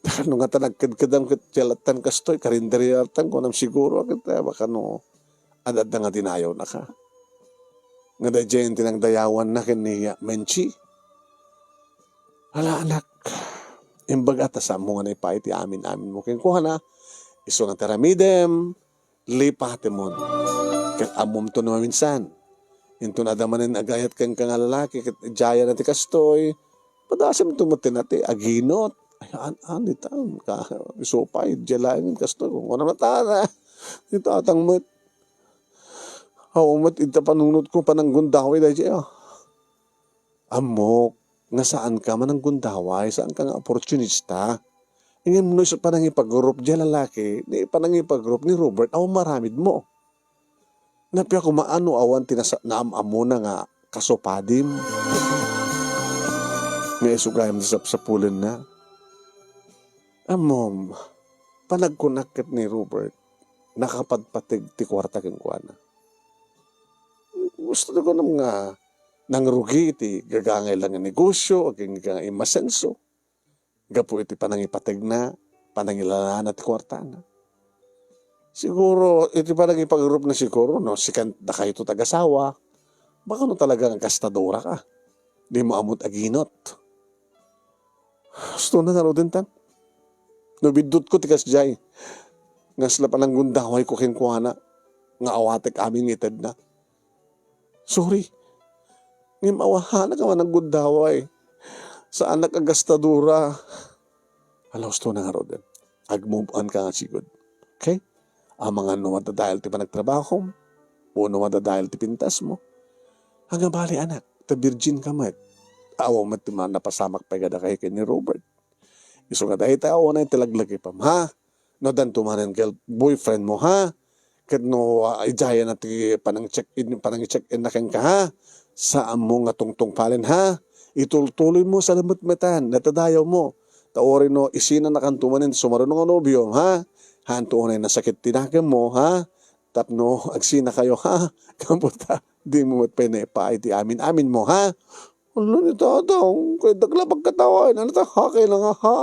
Ano nga tanagkadkadam kat jalatan kastoy, karinderyatan ko nam siguro, baka adad na nga dinayaw na ka. Nga da dyan tinagdayawan na kiniya menchi. Hala anak, imbag atasam mo nga na ipaiti amin-amin mo. Kaya kuha na, iso nga teramidem, lipate mo. Kat amom to naman minsan. Into na damanin agayat kang lalaki, kat jaya na ti kastoy, padasam tumatin nati, aginot. Ay, anitan ka, isopay, jalain kastoy, kung ano natana. Ito atang mat. Mat, ita panunod ko pananggundaway dahil amok, nga saan ka mananggundaway, saan ka nga opportunista. Ingin mo sa panangipag-group dyan lalaki, ni panangipag-group ni Robert, maramid mo. Napya ko maano awan naamamo na nga kasopadim. Nga isugayam sa pulin na. Amom, panagkunakit ni Robert, nakapadpatig ti kwarta kong kuwana. Gusto ko nang nga nangrugi iti gagangay lang ang negosyo, aging imasenso. Gapo iti panangipatig na, panangilalaan at kwarta na. Siguro, iti panangipag-group na siguro, no, sikan na kayo ito tagasawa, baka no talagang kastadora ka. Di mo amot aginot. Gusto na nga din tan. Nabidot ko tikas jay. Nga sila pananggundaway ko kinkwana, nga awatek aming itad na. Sorry. Ngim awahan ka man ang gundaway. Sa anak agastadura. Alaws to na nga rodin. Ag-move on ka nga sigod. Okay? Ang mga numadadahil ti panagtrabaho mo. O numadadahil ti pintas mo. Hanggang bali anak. Ta virgin ka mat. Awa mat ti man napasamak pa gada kay ni Robert. Iso nga dahil tao na yung tilaglagi pa. Ha? No dan tumanan kay boyfriend mo ha? Kat no ijaya na ti panang-check-in na kang ka ha? Saan mo nga tungtong palin ha? Itultuloy mo sa lamot-matan, natadayaw mo. Taorin no, isina na kantumanin, sumarunong ang nobyo, ha? Hantuunay na sakit tinagam mo, ha? Tapno, agsina kayo, ha? Kamputa, di mo matpainepa, di amin-amin mo, ha? Ano ni tatang, kahit nagla pagkatawain, ano ta, ha? Kailangan ha?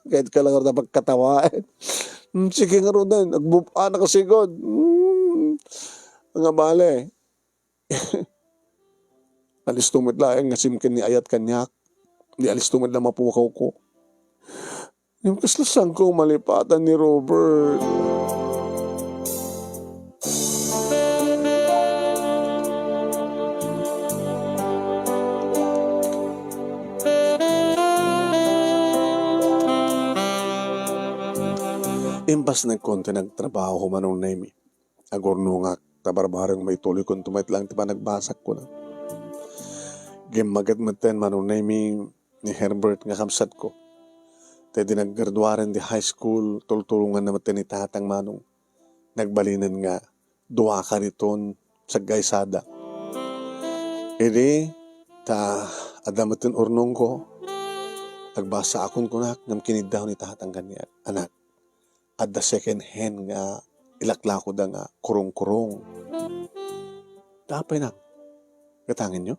Kahit ka lang na pagkatawain. Sige nga rin, nagbubaan na kasigod. Nga bale. Alis tumid lang, ngasimkin ni ayat kanyak. Di alis tumid lang mapukaw ko. Yung kaslasan ko malipatan ni Robert. Imbas nagkonti nagtrabaho manong naimi. Agorno nga tabarbarang may tuloy kong tumait lang tiba nagbasak ko na. Gimagat maten manong naimi ni Herbert nga kamsat ko. Tayo di naggraduaren di high school, tultulungan na maten ni tatang manong. Nagbalinan nga, duwa ka riton sa gaysada. Edi, adamatin urnong ko, nagbasa akong kunak, namkinid daw ni tatang kanya, anak. At the second hand nga, ilakla ko da nga, kurong-kurong. Tapay na, katangin nyo?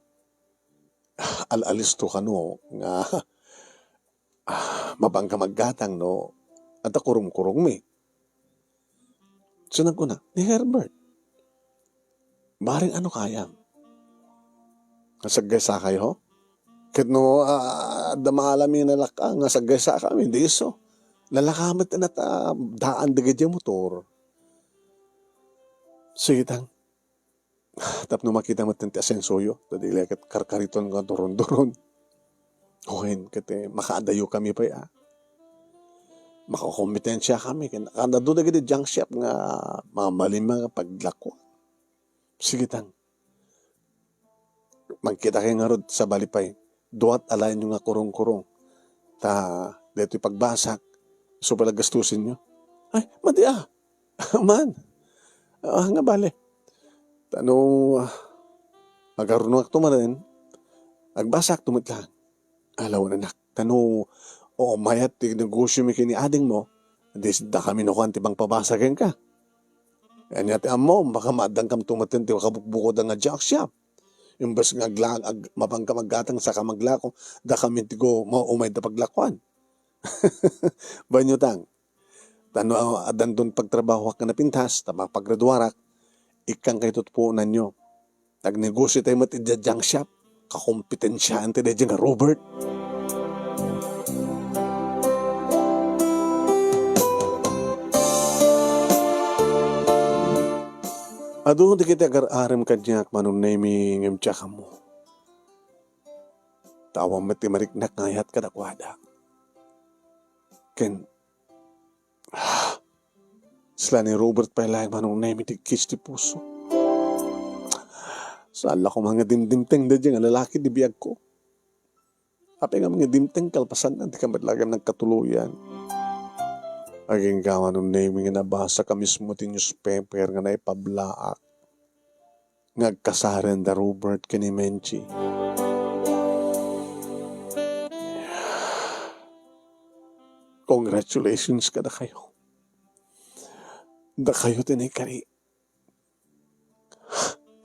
Alalis to ka no, nga, mabangka maggatang no, at kurong-kurong mi. Sunag ko na, ni Herbert, baring ano kayam? Nasagay sa kayo, kat no, damalami na laka, nga sagay sa kami, di so. Lalakamat na daan digid yung motor. Sige tang, tapno makita mo tinti asensoyo, tadi lekat karkariton nga doron-doron. Kuhin, kate, makaadayo kami pa ya. Makakompetensya kami. Kada doon na junk shop nga mamalim mga paglako. Sige tang, magkita kayo nga rod sa balipay. Duat alayin nyo nga kurong-kurong. Dito pagbasak, so pala gastusin nyo. Ay, madi man. Nga bale. Magarunong ak tumarin, agbasak tumitlang. Alaw na nak. Mayat, negosyo mi kini ading mo, da kami nakuhan tibang pabasakin ka. Yan yati mo, baka maadang kam tumatin, tiwa kabukbukod nga junk shop. Imbas nga mapangka maggatang sa kamaglako, da kami tigo maumay da paglakwan. Banyo tang, adan doon pagtrabaho ka na pintas, paggraduarak, ikang kayo tutpunan nyo. Nagnegosyo tayo matidya junk shop, kakompetensyahan tayo nga Robert. Ado di kita agar-aram kanyak manunay ngem tsaka mo. Tawang mati mariknak ngayat kadakwada. Ken, sila ni Robert pa ilang manunay mi tigkis di puso. Sala ko mga dimdimteng da dyan, lalaki di biyag ko. Ape nga mga dimteng kalpasan na, di ka matlagam ng katuluyan. Aging gawa nung naming nga nabasa ka mismo ti newspaper nga na ipablaak. Ngagkasaren da Robert Kenimenchi. Congratulations ka na kayo. Da kayo tinikari.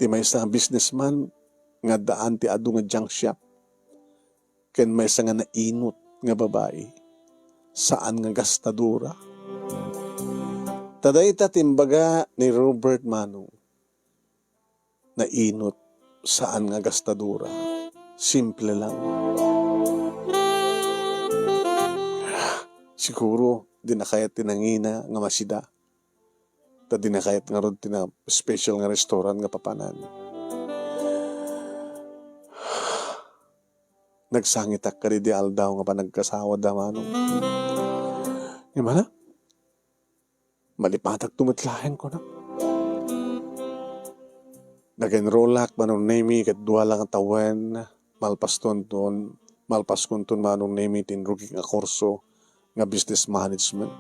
Ti may isang businessman nga daan ti adu nga junk shop. Ken may isang nga nainot nga babae. Saan nga gastadura. Taday timbaga ni Robert Manong na inot saan nga gastadura. Simple lang. Siguro, di na kaya tinangina nga masida. Ta di na kaya nga ron special nga restaurant nga papanan. Nagsangitak ka di aldaw nga pa nagkasawa da Manong. Gimana? Malipatak tumitlahin ko na. Nag-enrollak manong nemi kat duwa lang ang tawen, malpas kon manong nemi tinrugi nga kurso nga business management.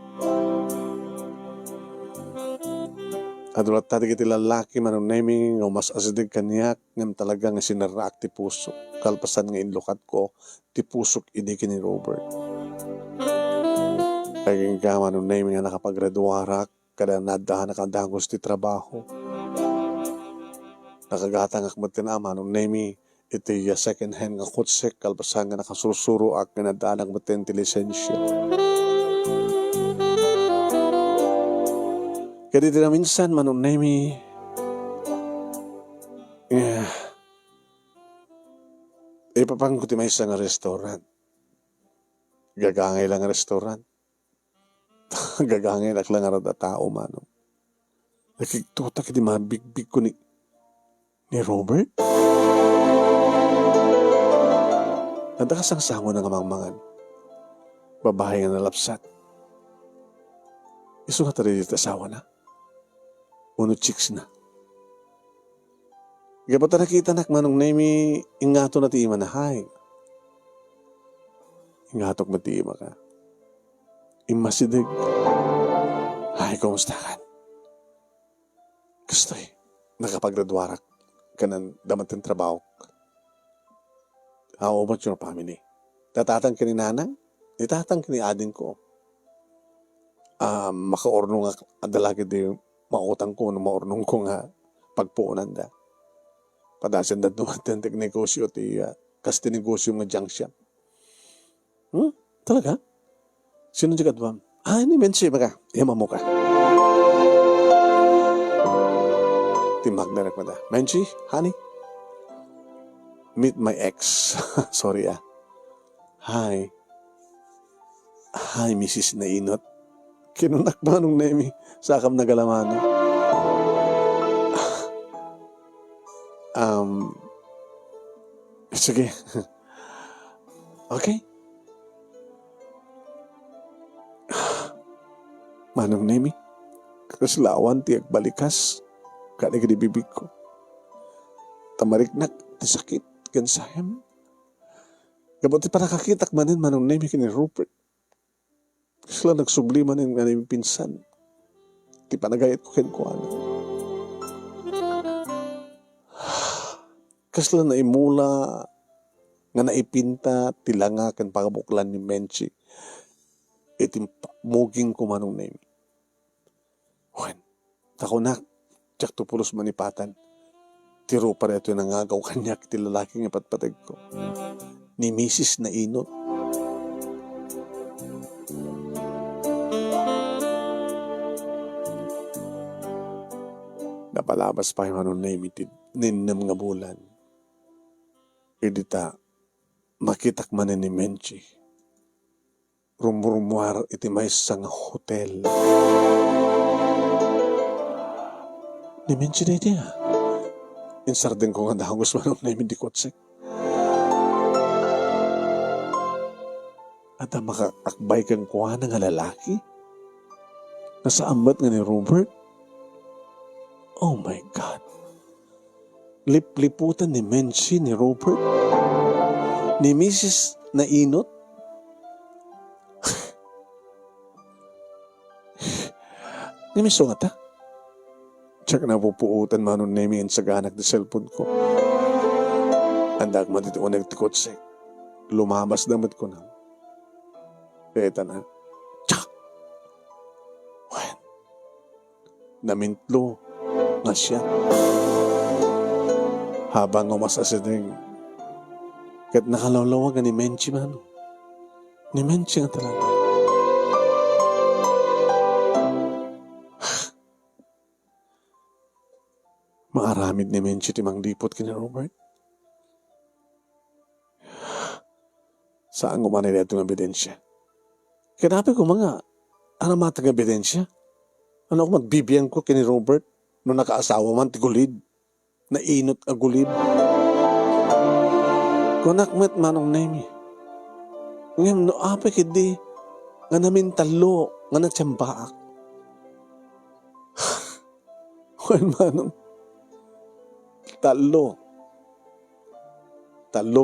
Adulat tati kiti lalaki manong nemi nga mas asidig kanyak ngam talaga nga sinarak ti puso. Kalpasan nga inlukat ko ti pusok idiki ni Robert. Laging ka manong nemi nga nakapaggraduarak kada nadahan nakadangos ti trabaho. Nakagatang akmat na manong nemi iti second hand nga kutsek kalpasan nga nakasurusuro ak nga nadaan akmat ti lisensya. Kaya dito na minsan manong nemi ipapang ko ti may isang restaurant. Gagangay lang restaurant. Gagangay lang nga rada tao manong. Nakiktutak di mabigbig ko ni Robert? Nanda kasangsango ng amang-mangan. Babae nga nalapsat. Isu nga tari dito asawa na. Uno chicks na. Gapata nakita nak manong nemi ingato na ti ima na hay. Ingatok mati ima ka. Imasidig. Ay, kumusta ka? Gusto'y nakapaggraduarak ka ng damatang trabaho. How about your family? Tatatang ka ni nanang? Itatang ka ni ading ko. Makaornong nga adalagi di mautang ko, maornong ko nga pagpuunan da. Padasan da dumatang negosyo ti kas ti negosyo nga junk shop. Talaga? Sino di kadwam? Ini Menchi baka. Yama mo ka. Timag na rekmada. Menchi, honey, meet my ex. Sorry ah. Hi. Hi, Mrs. Nainot. Kinunak ba nung nemi? Sakam na galamano. Sige. Okay. Manong nemi. Kaslawan tiyak balikas. Kani ka di bibig ko. Tamariknak, ti sakit, gansayam. Kabuti para kakitak manin manong nemi kini Rupert. Kasla nagsubli manin nga nemi pinsan. Ti panagayat ko kenkuana. Kasla na imula nga naipinta tilanga kan pagabuklan ni Menchi. Itim muging ko manong nemi. Juan, tako na, tsak tupulos manipatan. Tiro pa rin ito yung nangagaw kanya kiti lalaking ipatpatag ko. Ni Mrs. Nainot. Napalabas pa yung manong nemi ninam nga bulan. Idita, makitak manin ni Menchi. Rumurumuar iti may isang hotel. Ni Menchi na iti ha. Insardin ko nga dahangos manong namin di kotsek. At ang makaakbay kang kuha nga lalaki? Nasa ambat nga ni Robert? Oh my God. Lipliputan ni Menchi ni Robert? Ni Mrs. Nainot? Ni miso nga ta? Tsak na pupuutan manon nemi ang saganak di cellphone ko. Andak man dito unang tikotsek. Lumabas damat ko na. Kaya na. Tsak! Wen. Namintlo nga siya. Habang umasasideng. Kat nakalawlawag ni Menchi man. Ni Menchi nga talaga. Maaramid ni Menchi timang lipot kini Robert. Saan gumanay na itong ebidensya? Kinabi ko mga aramatang ebidensya. Ano ako magbibiyan ko kini Robert nung nakaasawa man tigulid. Nainot agulid. Kunakmet manong nemi. Ngayon no ape kidi nga namin talo nga nagtsambaak. Kung manong Talo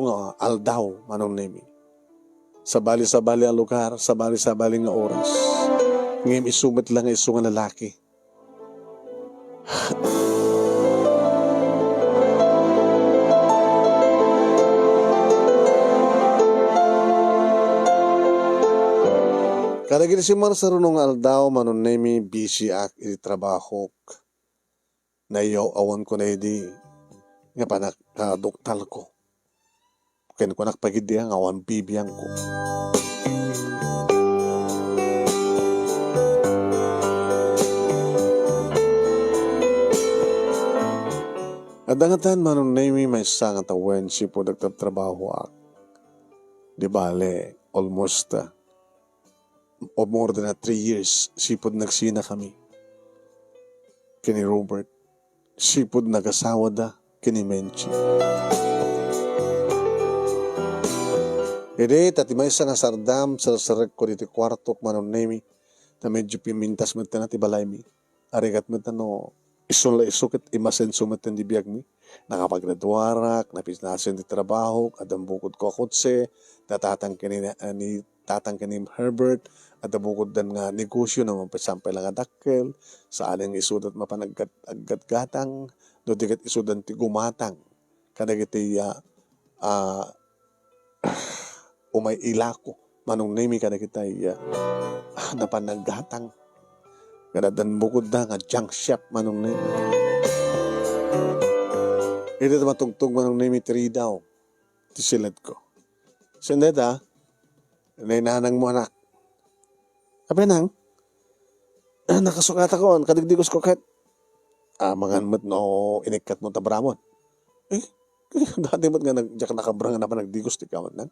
nga aldaw manong nemi. Sabali-sabali ang lugar, sabali-sabali nga oras. Ngayon isumit lang nga iso nga lalaki. Kada ginisimar sa runong aldaw manong nemi busy ak iti trabaho. Nayaw awan ko na hindi nga panak doktal ko. Kaya ko nakpagid nga awan bibiyang ko. At dangatan manong nemi may isang atawen si po nagtatrabaho ak. Di bale, almost o more than 3 years si po nagsina kami. Kini Robert. Si po nagasawa da kini Menchi. Ede, tati may isang asardam sa sarek ko dito kwarto manong nemi na medyo pimintas mo na ti balay mi. Arigat mo no isun la isukit imasen sumatan di biyag mi. Nakapaggraduarak, napisnasin di trabaho, kadang bukod ko akotse, tatang kini Herbert, at bukod dan nga negosyo na mapasampay lang adakkel, sa aling isudat mapanaggat-gatang, no digat isudan ti gumatang, kadagiti umay ilako, manong nemi kadagiti napanaggatang, kadadan bukod da nga junk shop manong nemi. Ito matugtog manong nemi 3 daw, ti silad ko. Sendeta, nanang mo anak. Sabi nang, nakasukat ako, kadigdigos ko kahit, mga mat no, inikat mo tabramon. Eh, dati mo't nga nagdiyak nakabra nga naman nagdigos di kamat nang.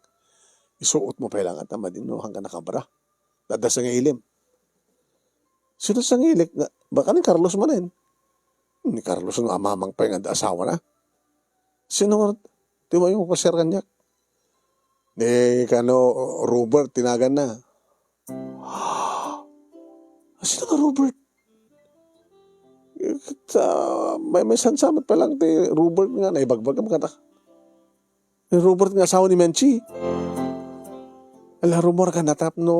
Isuot mo pa lang at tama din no, hanggang nakabra. Dadas nga ilim. Sino sa ngilik nga, baka ni Carlos manin. Ni Carlos nga amamang pa nga asawa na. Sino nga, di ba yung pasir kanya? Ni kano, Robert, tinagan na. Sino nga Robert? May sansamat pa lang ti Robert nga na ibagbag ang kata. Ni Robert nga asawa ni Menchi. Ala rumor ka natap no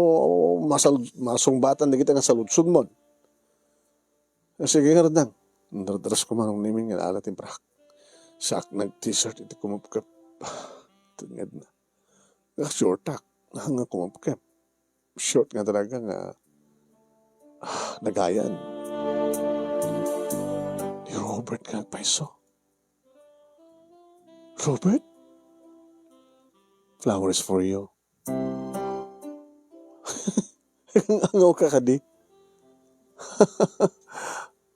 masungbatan na kita nga saludsod mo. Sige nga radang. Ndardaras ko manong niming nga alat yung prak. Sak nag-t-shirt iti kumapkap. Tungad na. Short tak. Hanga kumapkap. Short nga talaga nga nagayan. Ni Robert nga paiso. Robert? Flowers for you. Angaw ka kadi.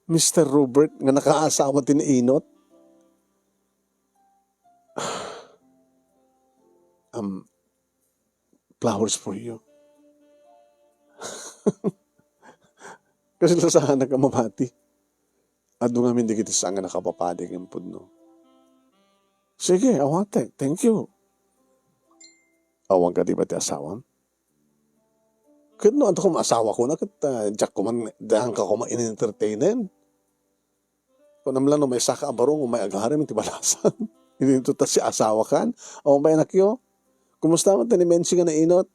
Mr. Robert nga nakaasawa tiniinot. Flowers for you. Kasi lasahan na ka mamati. At doon nga hindi kita saan nga nakapapadig yung pudno. Sige, awate. Thank you. Awang ka di ba ti asawam? Kaya no, ko maasawa ko na, jack ko man, dahan ka ko ma-in-entertainin. Kung naman lang no, may saka abarong, may agaharim, iti balasan. Hindi ito ta si asawa kan. O may anak yo, kumusta man tanimensi nga na inot?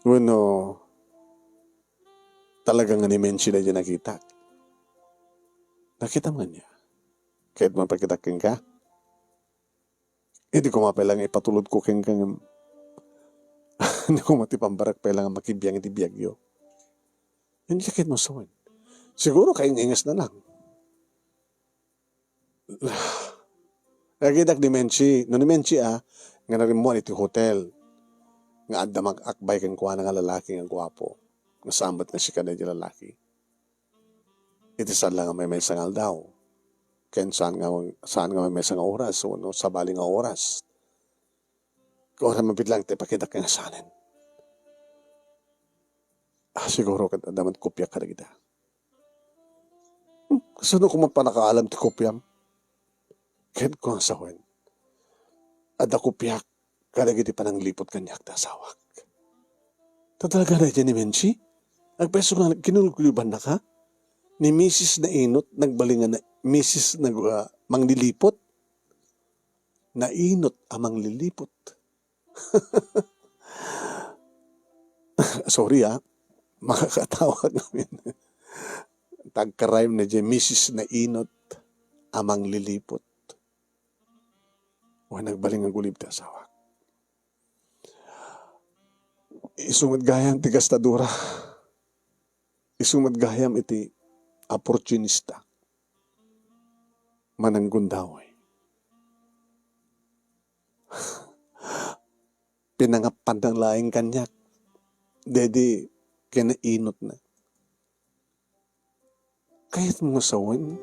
Bueno, talagang nga ni Menchi na dyan nakita. Nakita man niya. Kahit mapagkitakin ka, hindi ko mapalang ipatulod ko keng kang hindi ko matipambarak palang makibiyang iti biyagyo. Hindi sakit mo sawan. Siguro kayong ingas na lang. Nagidak ni Menchi. No ni Menchi nga narimon iti hotel. Nga adda mag-akbay kang kuha nga lalaki nga gwapo. Nga sambat nga si kanay lalaki. Iti saan lang may sangal daw. Ken saan nga may isang oras o no, sa baling nga oras. Kung mapit lang tayo pakidak nga sanin. Siguro ka daman kopya ka na kita. Kasi no kung mapanakaalam ti kopyam. Ken ko ang sawen. Ada kopya ka na giti pananglipot kanyak ta asawak. Tatalaga na dyan ni Menchi? Agpeso nga kinulukuluban na ka? Ni Mrs. na inot, nagbalingan na Mrs. manglilipot. Nainot ang manglilipot. Sorry makakatawa namin. Tagka-rhyme na dyan, Mrs. na inot ang manglilipot. O nagbalingan gulib ta asawa. Isungad gayam ti gastadura. Isungad gayam iti opportunista. Mananggundaway. Pinangapan ng laing kanyak. Dedi, kinainot na. Kahit mga sawan,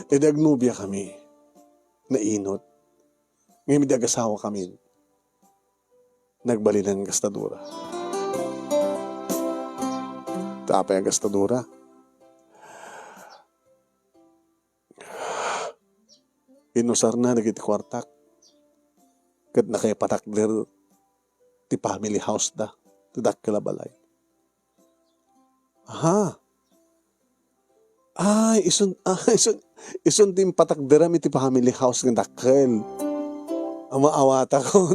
edagnubya kami. Nainot. Ngayon may dagasawa kami. Nagbali ng gastadura. Tapay ang gastadura. Inusar na nagiti kwartak. Kat nakapatakder ti family house da. Tidak kalabalay. Aha. Isun tim patakderam iti family house ng dakkel. Ang maawata ko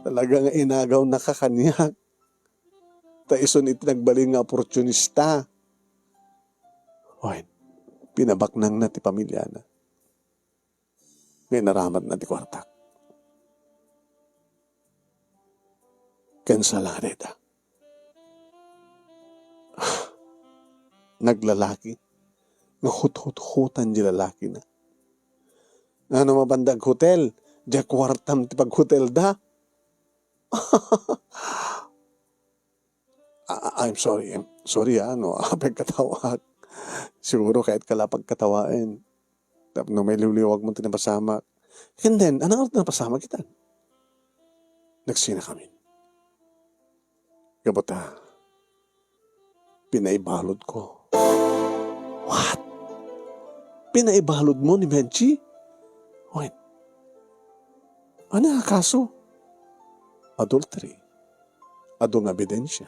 talagang inagaw nakakanyak. Ta isun iti nagbaling nga opportunista. Hoy, pinabaknang na ti pamilya na. Ngayon naramat na ti kwartak. Kensa lang reda. Naglalaki. Nga hut-hut-hutan di lalaki na. Ano mabandag hotel? Diya kwartam ti pag-hotel da. I'm sorry. I'm sorry ano, pagkatawag. Siguro kahit kalapag katawain. Tapos no may liwliwag mo tinapasama. And then, anong oras napasama kita? Nagsina kami. Gabata, pinaibalod ko. What? Pinaibalod mo ni Benji? Wait. Ano ang kaso? Adultery. Adong ebidensya.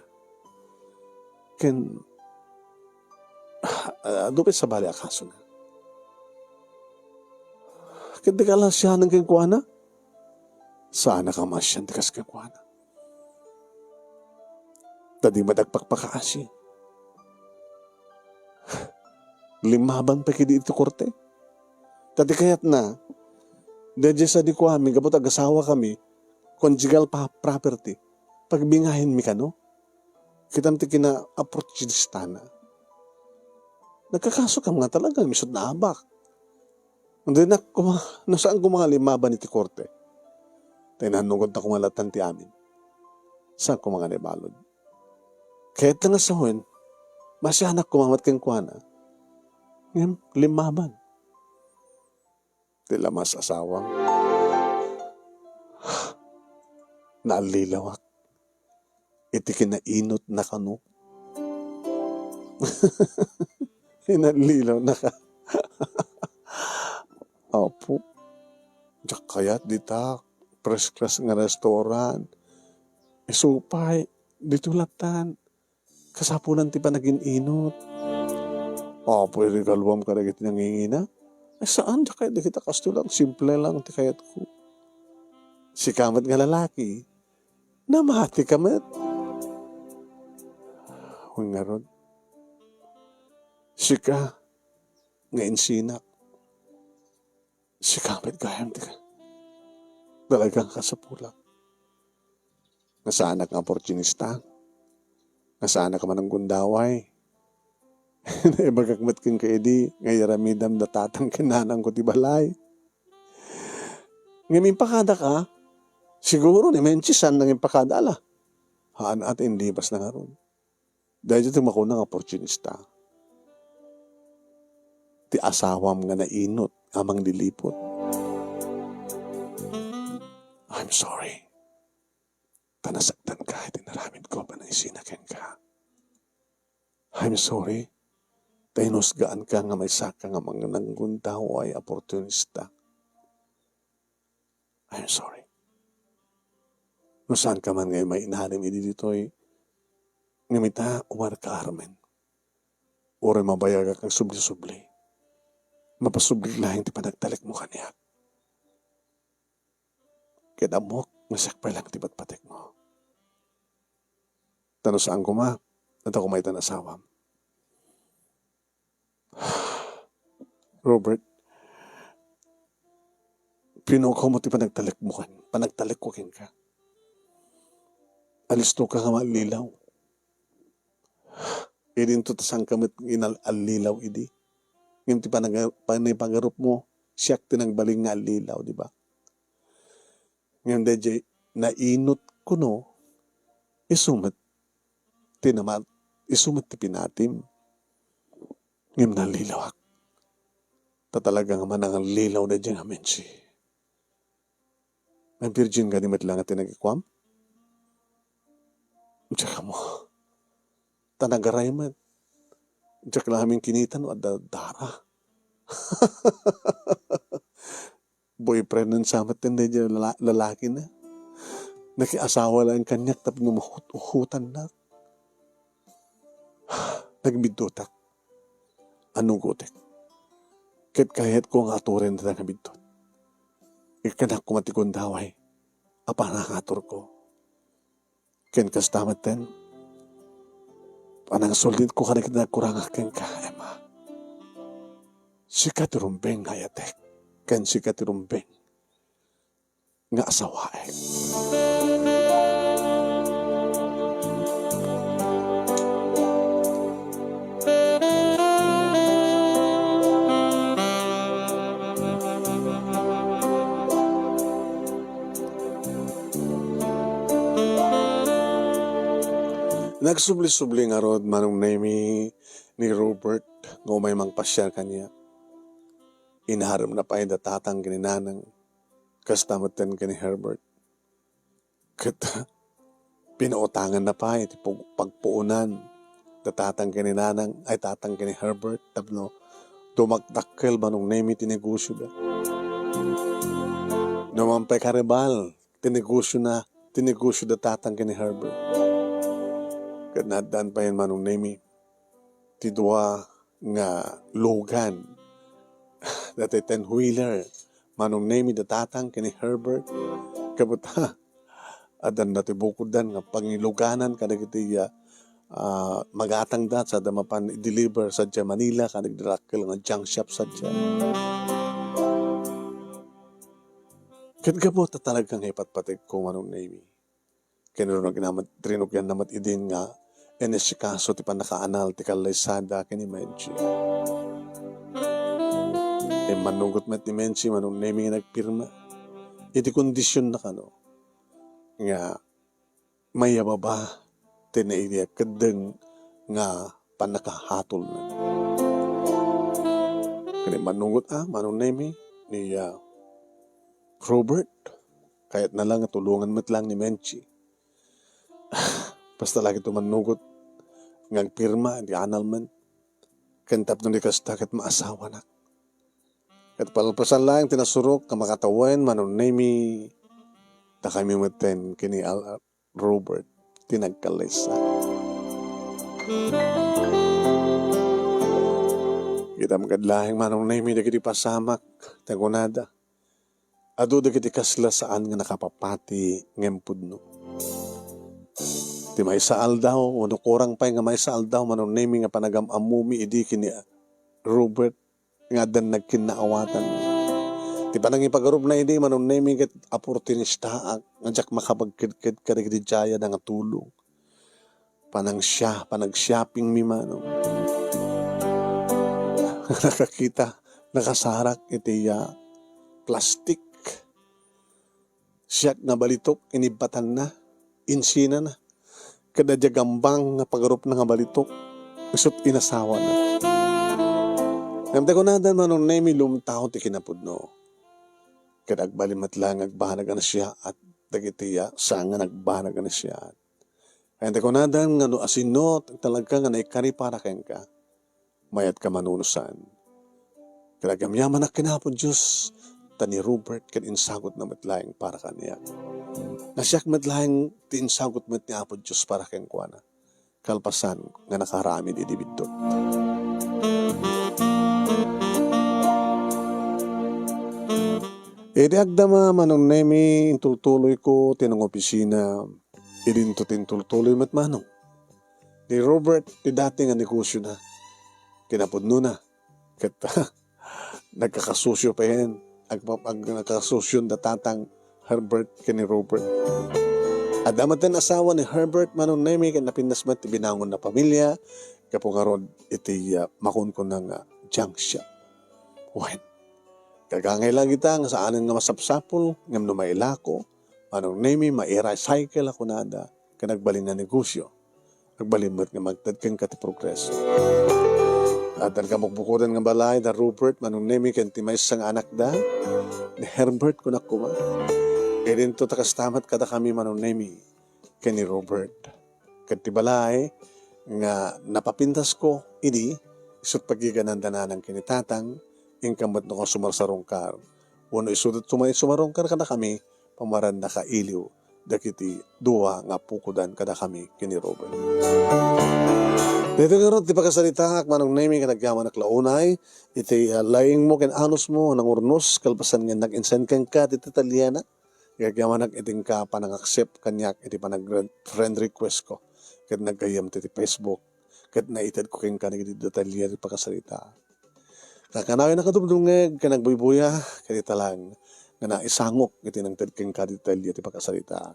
Ken, adupit sa bali akaso na. Ken, di ka lang siya ng kengkuana? Sana ka masyan, di ka sa kengkuana. Tadi madagpakpakaasi. Limaban pa kidi ito korte. Tadi kayat na, dadya sa di ko kami, gabot ag-asawa kami, conjugal property, pagbingahin mi ka, no? Kitam ti kina-opportunistana. Nagkakaso ka mga talaga, misod na abak. Hindi na, nasaan ko mga limaban iti korte? Tayo nanungod na kumalatan ti amin. Saan ko mga libalod? Kahit lang asawin, masyanak kumamat kang kuwana. Ngayon, limaban. Tila mas asawang. Naalilawak. Iti kinainot na kano. Inalilaw na ka. Opo. Diyak kaya't dita, first class nga restaurant. Isupay, dito latan. Kasapunan ti pa naging inot. Opo, irigalwam ka na kita nangingina. Ay saan? Diyak kaya't di kita kasto lang. Simple lang ti kaya't ko. Si kamat nga lalaki. Namati kamat. Huwag nga ron. Sika, nga insinak. Sikamit gayam ti ka. Talagang kasapulak. Nasaanak nga opportunista. Nasaanak ka man ng gundaway. Naibagakmat kang kaedi, ngayaramidam datatang kinanang ko ti balay. Ngayon pakada ka, siguro ni Menchisan nang impakada ala. Haan at hindi bas na nga ron. Dahil dito makunang opportunista. Ti asawam nga nainot, amang dilipot. I'm sorry. Tanasaktan ka, itinaramid ko pa na isinakin ka. I'm sorry. Tainusgaan ka nga may saka nga mga nanggundaw ay opportunista. I'm sorry. Kung saan ka man ngayon may inahalim idi dito'y ngamita umar ka armen. Ore mabayaga kang subli-subli. Mapasubli lang ti panagtalik mo kaniya. Kedamok, masakpay lang ti patpatik mo. Tano saan ko ma? At ako may tanasawam. Robert, pinukaw mo ti panagtalik mo kan. Panagtalik ko kin ka. Alisto ka nga malilaw. Idin to tasang kamit inalilaw idi. Ngayon ti panagarup mo, siyak tinangbaling nga alilaw, di ba? Ngayon DJ, nainot ko no, isumat ti pinatim. Ngayon nalilawak. Tatalaga nga man ang lilaw na dyan amin si. Ang virgin ka ni matlang at tinagikwam? Tsaka mo, tanagaray man. Tsaka lang aming kinitan o dara. Boyfriend ng samat tinday dyan lalaki na. Nakiasawa lang kanyak tapos numuhutan na. Nagbidutak. Anong gutek? Kahit ko nga aturin na nagbidutak. Ikanak kumatikon daway. Apa nakatur ko. Ken kastamat ten. Panang sulit ko ka na kurang akin ka, Emma. Sika tirumbeng hayatek. Ken sika tirumbeng. Nga asawae. Nagsubli-subli nga rod manong name ni Robert nga may mang pasyar kanya. Inaharam na pa datatang gininanang kastamatan ka ni Herbert. Kat pinautangan na pa iti pagpuunan datatang gininanang ay tatang ka ni Herbert tapno dumakdakkel manong name tinegosyo da. Namampay karibal tinegosyo datatang ka ni Herbert. Kat nadaan pa yan manong name ti dua nga Logan dati 10-wheeler manong name datatang kini Herbert kabuta adan dati bukudan nga pangiluganan kadagiti magatang dat sa damapan i-deliver sa Manila kadagdrakkel nga junk shop sa kat kabuta talagang ipatpatig ko manong name kinuro ginamat trinugyan namat idin nga enesikaso ti panakaanal ti kalaysada kini Menchi. Manunggot met ni Menchi manong name nga nagpirma. Iti kondisyon na kano nga may ababa tinailiya kadeng nga panakahatol na. Kani manunggot manong name ni Robert kahit na lang tulungan met lang ni Menchi. Basta lagi ito manunggot nga pirma di annulment kantap nung dikasta kat maasawa na. Kat palpasan lang tinasurok ka makatawain manong name ta kami maten kini Robert tinagkalesa. Kita magadlahing manong name dagiti pasamak tagunada. Adu dagiti kasla saan nga nakapapati ngempudno. Ti may saal daw, uno kurang pa nga may saal daw, manong name nga panagam-amumi idi kini Robert nga dan nagkinaawatan. Ti panang ipagarup na idi, manong name nga opportunista nga jak makabagkid-kid karigdi jaya na nga tulong. Panag-shopping mi manong. Nakakita, nakasarak iti plastic. Siyak na balitok, inibatan na, insina na. Kada gambang nga pagarup na nga balitok, isot inasawa na. Namta ko na dan manong name lumtaw ti kinapudno. Kada agbalimat lang agbahanag na siya at dagitiya sanga nagbahanag na siya. Kaya ko na dan nga no asino talaga nga naikari para ken ka. Mayat ka manunusan. Kada gamyaman na kinapod Diyos tani Robert ken insagot na matlaing para kaniya. Nasyak matlaing ti insagot met ni Apo Diyos para ken kuana. Kalpasan nga nakarami di dibidtot. Edi agdama manong neme intultuloy ko tinong opisina. Idinto tintultuloy met manong. Ni Robert ti dati nga negosyo na. Kinapudno na. Ket nagkakasosyo pa yan. Nagkakasosyo datatang Herbert ken ni Robert. Adamatan asawa ni Herbert manong neme ken napindasmat ti binangon na pamilya kapungarod iti makunkon ng junk shop. Wen. Kagangay lang kita nga saanan nga masapsapol ngam no mailako manong neme ma-recycle ako nada ken nagbalin na negosyo. Nagbalimot nga magtadken ka ti progreso. At ang kamukbukudan nga balay da Robert manong neme ken ti maysa nga anak da ni Herbert kunak kuma. E dinto takastamat kada kami manong neme ken ni Robert. Ket ti balay nga napapintas ko idi isut pagiganan dananang kinitatang ingkamot no sumarsarongkar. Wano isudot sumarongkar kada kami pamaran na kailiw dakiti dua nga pukudan kada kami kini Robert. Dito karot ti pagkasalita manong name nga nagyaman ak launay iti laing mo ken anos mo nang urnos kalpasan nga nag-insend ken ka ti Italiana nagyaman ak iting ka panang-accept kanyak iti panag friend request ko ket nagkayam ti Facebook ket naited ko ken kanang iti detalye ti pagkasalita. Kakanawin na kadumdungeg ken nagbuybuya ket italang nga naisangok iti nang ted ken ka detalye ti pagkasalita.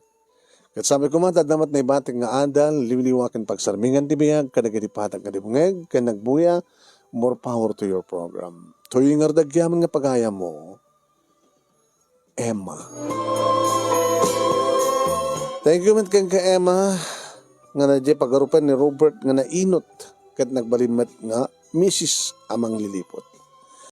Ket sabi ko man damat na ibatik nga adal liwliwaken pagsarmingan ti biag kadagiti patag nga dibungeg ken nagbuya more power to your program. Toy nga dagyaman nga pagaya mo Emma. Thank you met ken ka Emma. nga na pagarupan ni Robert nga nainot kat nagbalimat nga Mrs. amang lilipot.